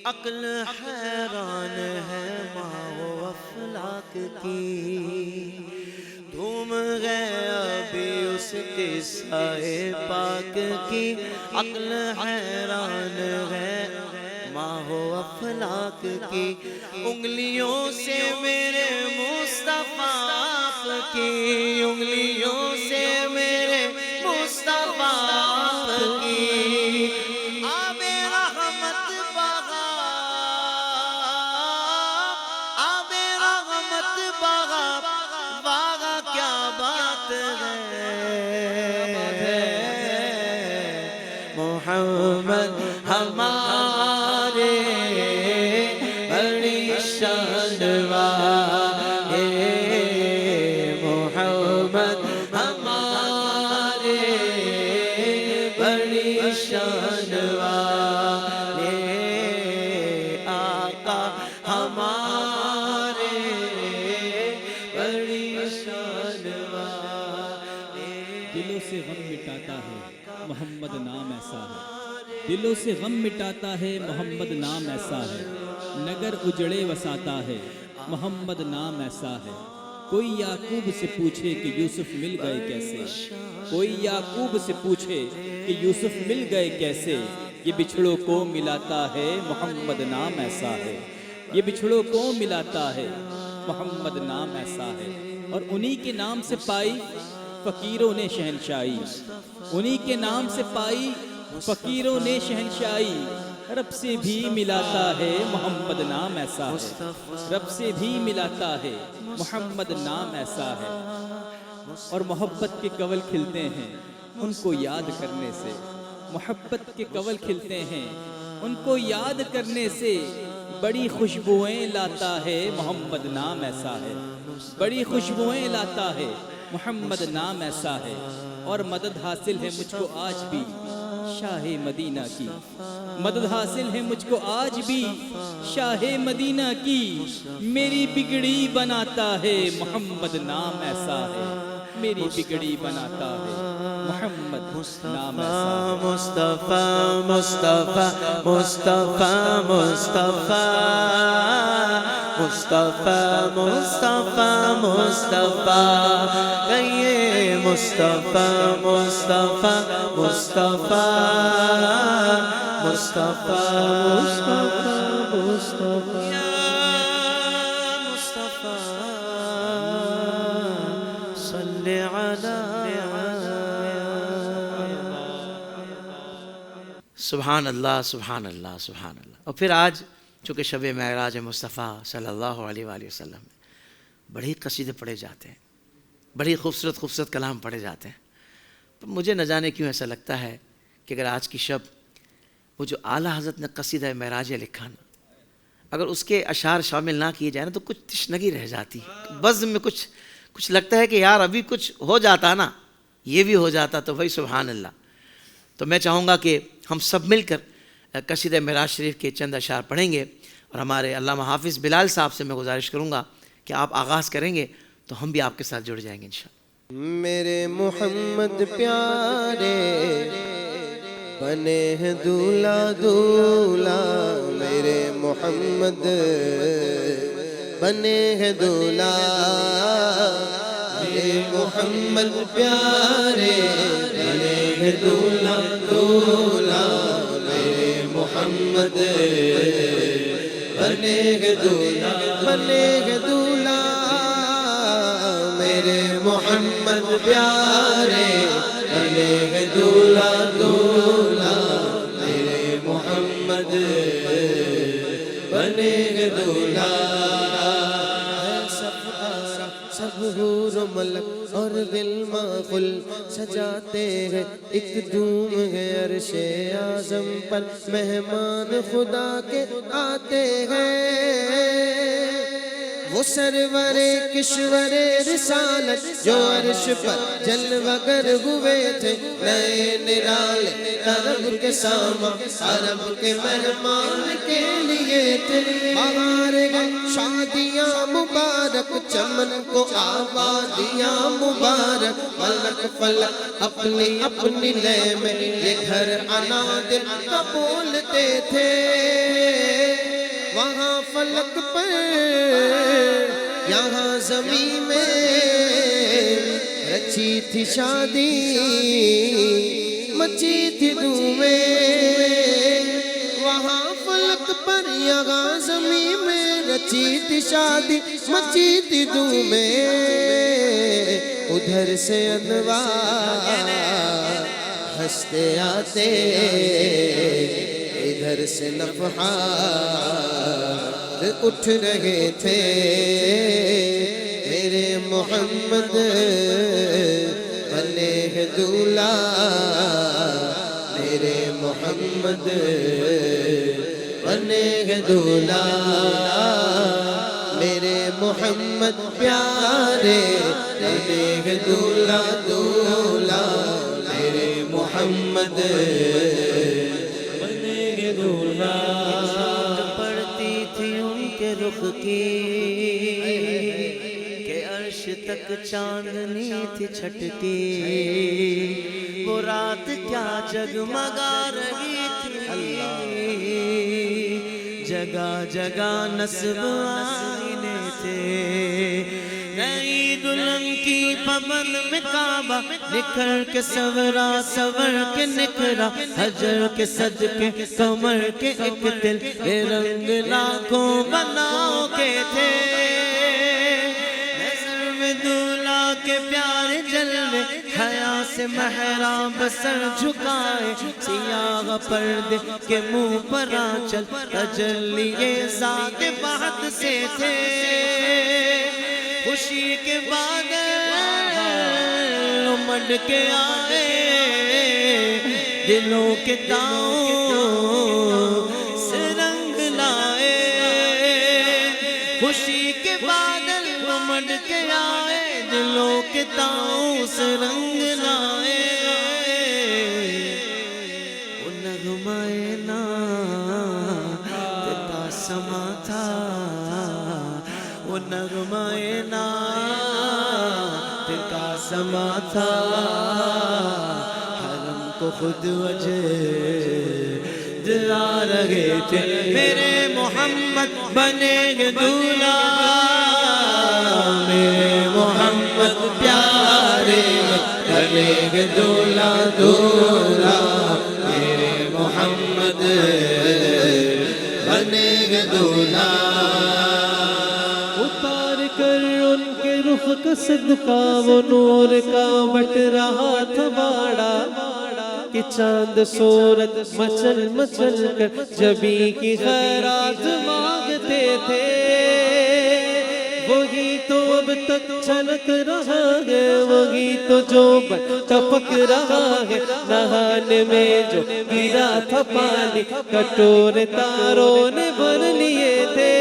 عقل حیران ہے ماہ و افلاک کی، دھوم ہے ابھی اس قصہ پاک کی، عقل حیران ہے ماہ و افلاک کی، انگلیوں سے میرے مصطفیٰ آپ کی، انگلیوں سے میرے مصطفیٰ آپ کی، آب رحمت بہا، آب رحمت بہا، واہ کیا بات ہے، محمد ہمارے بڑی شان والے، محمد ہمارے بڑی شان والے، آقا ہمارے بڑی شان والے، دلوں سے غم مٹاتا ہے محمد نام ایسا ہے، دلوں سے غم مٹاتا ہے محمد نام ایسا ہے، نگر اجڑے وساتا ہے محمد نام ایسا ہے، کوئی یعقوب سے پوچھے کہ یوسف مل گئے کیسے، کوئی یعقوب سے پوچھے کہ یوسف مل گئے کیسے، یہ بچھڑوں کو ملاتا ہے محمد نام ایسا ہے، یہ بچھڑوں کو ملاتا ہے محمد نام ایسا ہے، اور انہی کے نام سے پائی فقیروں نے شہنشاہی، انہی کے نام سے پائی فقیروں نے شہنشاہی، رب سے بھی ملاتا ہے محمد نام ایسا ہے، رب سے بھی ملاتا ہے محمد نام ایسا ہے، اور محبت کے کنول کھلتے ہیں ان کو یاد کرنے سے، محبت کے کنول کھلتے ہیں ان کو یاد کرنے سے، بڑی خوشبوئیں لاتا ہے محمد نام ایسا ہے، بڑی خوشبوئیں لاتا ہے محمد نام ایسا ہے، اور مدد حاصل ہے مجھ کو آج بھی شاہ مدینہ کی، مدد حاصل ہے مجھ کو آج بھی شاہ مدینہ کی، میری بگڑی بناتا ہے محمد نام ایسا ہے، میری بگڑی بناتا ہے محمد نام ایسا ہے۔ مصطفیٰ مصطفیٰ مصطفیٰ مصطفیٰ مصطفیٰ مصطفیٰ مصطفیٰ کہیے مصطفیٰ مصطفیٰ مصطفیٰ مصطفیٰ مصطفیٰ مصطفیٰ یا مصطفیٰ صلی علی سبحان اللہ سبحان اللہ سبحان اللہ۔ اور پھر آج چونکہ شب معراج مصطفیٰ صلی اللہ علیہ وآلہ وسلم میں بڑے قصیدے پڑھے جاتے ہیں، بڑی خوبصورت خوبصورت کلام پڑھے جاتے ہیں، مجھے نہ جانے کیوں ایسا لگتا ہے کہ اگر آج کی شب وہ جو اعلیٰ حضرت نے قصیدہ معراج لکھا نا، اگر اس کے اشعار شامل نہ کیے جائیں نا تو کچھ تشنگی رہ جاتی، بزم میں کچھ لگتا ہے کہ یار ابھی کچھ ہو جاتا نا، یہ بھی ہو جاتا تو بھائی سبحان اللہ۔ تو میں چاہوں گا کہ ہم سب مل کر قصیدہ معراج شریف کے چند اشعار پڑھیں گے، اور ہمارے علامہ حافظ بلال صاحب سے میں گزارش کروں گا کہ آپ آغاز کریں گے تو ہم بھی آپ کے ساتھ جڑ جائیں گے انشاءاللہ۔ میرے محمد پیارے بنے ہیں دولہا دولہا، میرے محمد بنے ہیں دولہا میرے محمد پیارے بنے ہیں دولہا دولہا میرے محمد بنے ہیں دولہا بنے ہیں دولہا میرے محمد پیارے بنے ہیں دولہا دولہا میرے محمد بنے ہیں دولہا سب حور و ملک اور غلما خل سجاتے ہیں ایک دھوم ہے عرش اعظم پر مہمان خدا کے آتے ہیں وہ سرور کشور رسالت جو عرش پر جلوہ گر ہوئے تھے نئے نرالے عرب کے ساما عرب کے مہمان کے لیے تھے بہار گئے شادیاں مبارک چمن کو آبادیاں مبارک ملک فلک اپنی اپنی لے میں یہ گھر انادل کا بولتے تھے وہاں فلک پر یہاں زمین میں رچی تھی شادی مچی تھی دھومیں وہاں فلک پر یہاں زمین میں رچی تھی شادی مچی تھی دھومیں ادھر سے انوار ہنستے آتے ادھر سے نفحات اٹھ رہے تھے میرے محمد بنے ہیں دولہا میرے محمد بنے ہیں دولہا میرے محمد پیارے بنے ہیں دولہا دولہا میرے محمد بنے ہیں دولہا پڑتی تھی ان کے رخ کی کہ عرش تک چاندنی تھی چھٹکی وہ رات کیا جگمگا رہی تھی جگہ جگہ نصب آئینے تھے نئی دلہن کی پبند میں کعبہ نکھر کے سورا سور کے نکھرا حجر کے صدقے کمر کے ایک دل یہ رنگ لاکھوں بناؤ کے تھے نظر میں دولہا کے پیارے جلوے حیا سے محراب سر جھکائے سیاہ پردے کے منہ پر آنچل تجلی ذات بہت سے تھے خوشی کے بادل امڑ کے آئے دلوں کے تاؤں سے رنگ لائے خوشی کے بادل امڑ کے آئے دلوں کے تاؤں سے رنگ لائے وہ نغمہ نات کا سما تھا وہ نغمہ نات کا سما تھا حرم کو خود وجہ دلا رہے تھے میرے محمد بنے گے دولہا میرے محمد پیارے بنے گے دولہا دولہا میرے محمد بنے گے دولہا اتار کر ان کے رخ کا صدقہ وہ نور کا بٹ رہا تھا باڑا کہ چاند صورت مچل مچل کر جبی کی خیرات مانگتے تھے وہی تو اب تک چھلک رہا ہے وہی تو جو ٹپک رہا ہے نہانے میں جو گرا تھا پانی کٹورے تاروں نے بھر لیے تھے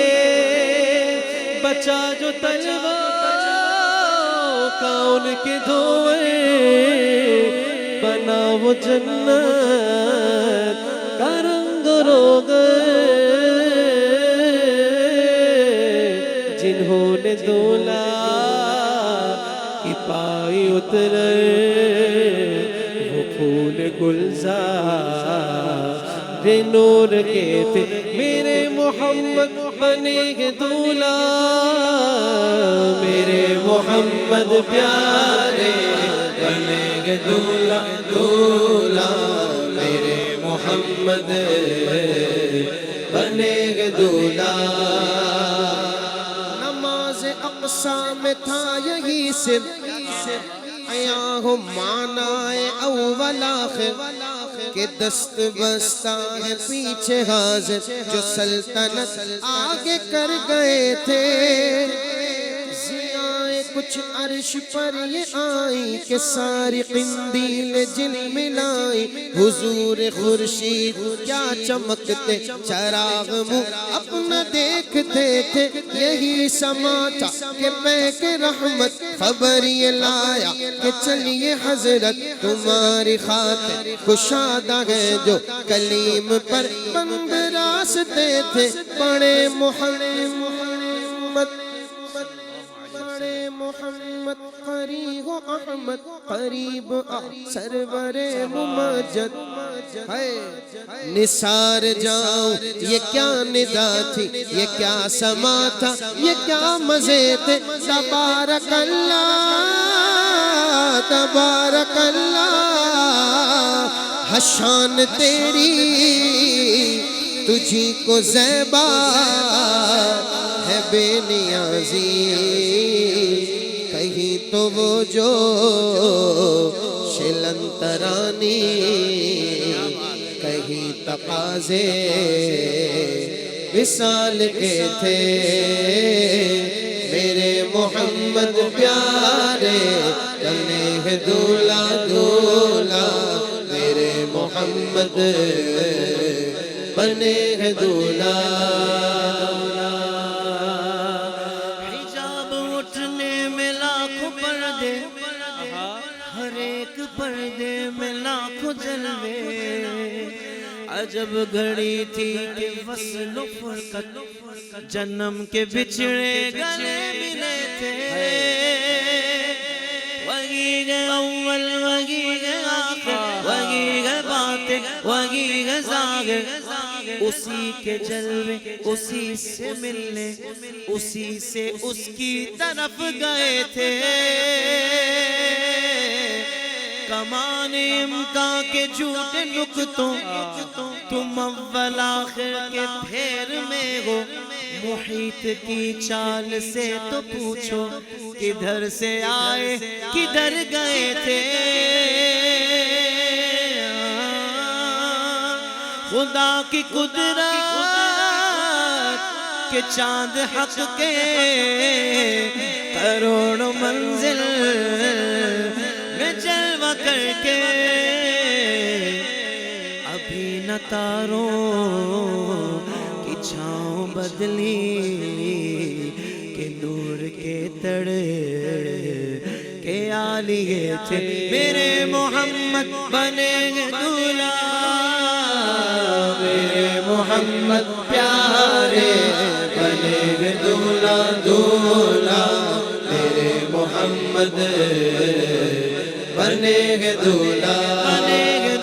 بچا جو تلوار کا ان کے دھوئے بنا وہ جنت کا رنگ روغن جنہوں نے دولہا کی پائی اترے وہ پھول گلزار نور کے تھے میرے محمد بنے گے دولہا میرے محمد پیارے بنے گے دولہا دولہا میرے محمد بنے گے دولہا نماز اقصا میں تھا یہی سر آیا ہو معنی اول آخر کہ دست بستہ ہے پیچھے حاضر جو سلطنت آگے کر گئے تھے ضیائیں کچھ عرش پر یہ آئی کہ ساری قندیل جن ملائی حضور خورشید کیا چمکتے چراغ منہ اپنا دیکھتے تھے یہی سما تھا کہ بیک رحمت خبر یہ لایا کہ چلیے حضرت تمہاری خاطر کشادہ ہے جو کلیم پر بند راستے تھے بڑے محمد محمد قریب احمد قریب سرور ممجد نثار جاؤں یہ کیا ندا تھی یہ کیا سما تھا یہ کیا مزے تھے تبارک اللہ تبارک اللہ حشان تیری تجھی کو زیبا ہے بے نیازی کہیں تو وہ جو شلنترانی کہیں تقاضے وصال کے تھے میرے محمد پیارے بنے ہیں دولہا دولہا میرے محمد بنے ہیں دولہا پردے میں لاکھوں جلوے عجب گھڑی تھی کہ وصل و فرقت جنم کے بچھڑے گلے ملے تھے وہی ہے اول وہی ہے آخر وہی ہے باطن وہی ہے ظاہر اسی کے جلوے اسی سے ملنے اسی سے اس کی طرف گئے تھے کمان امکان کے جھوٹے نکتوں تم اول آخر کے پھیر میں ہو محیط کی چال سے تو پوچھو کدھر سے آئے کدھر گئے تھے خدا کی قدرت کہ چاند حق کے کروڑوں منزل میں جلوہ کر کے ابھی نہ تاروں کی چھاؤں بدلی کہ نور کے تڑے کے آلیے تھے میرے محمد بنے گے دولہا میرے محمد پیارے بنے گے دولہا دولہا میرے محمد بنے گے دولہا میرے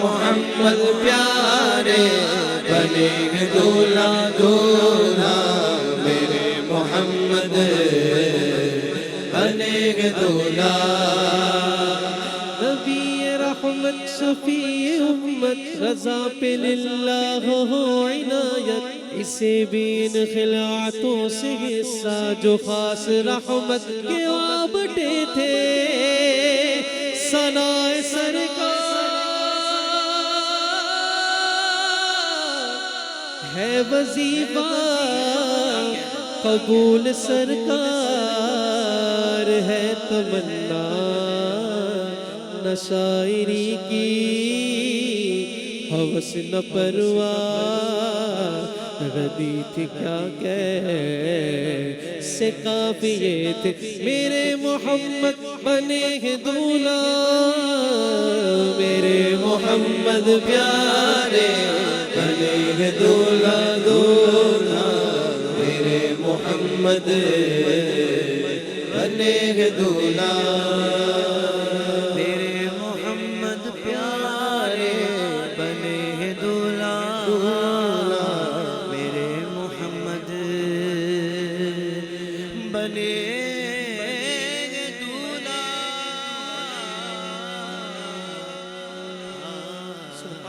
محمد پیارے بنے گے دولہا دولہا میرے محمد بنے گے دولہا نبی رحمت شفیع امت رضا پہ للہ ہو عنایت اسے بھی ان خلعتوں سے حصہ جو خاص رحمت کے آبٹے تھے ثنائے سرکار ہے وظیفہ قبول سرکار ہے تمنا نہ شاعری کی ہوس نہ پرواہ ردی تھی کیا کیسے قافیے تھے میرے محمد بنے ہیں دولہا میرے محمد پیارے بنے ہیں دولہا دولہا میرے محمد بنے ہیں دولہا میرے محمد پیارے بنے ہیں دولہا میرے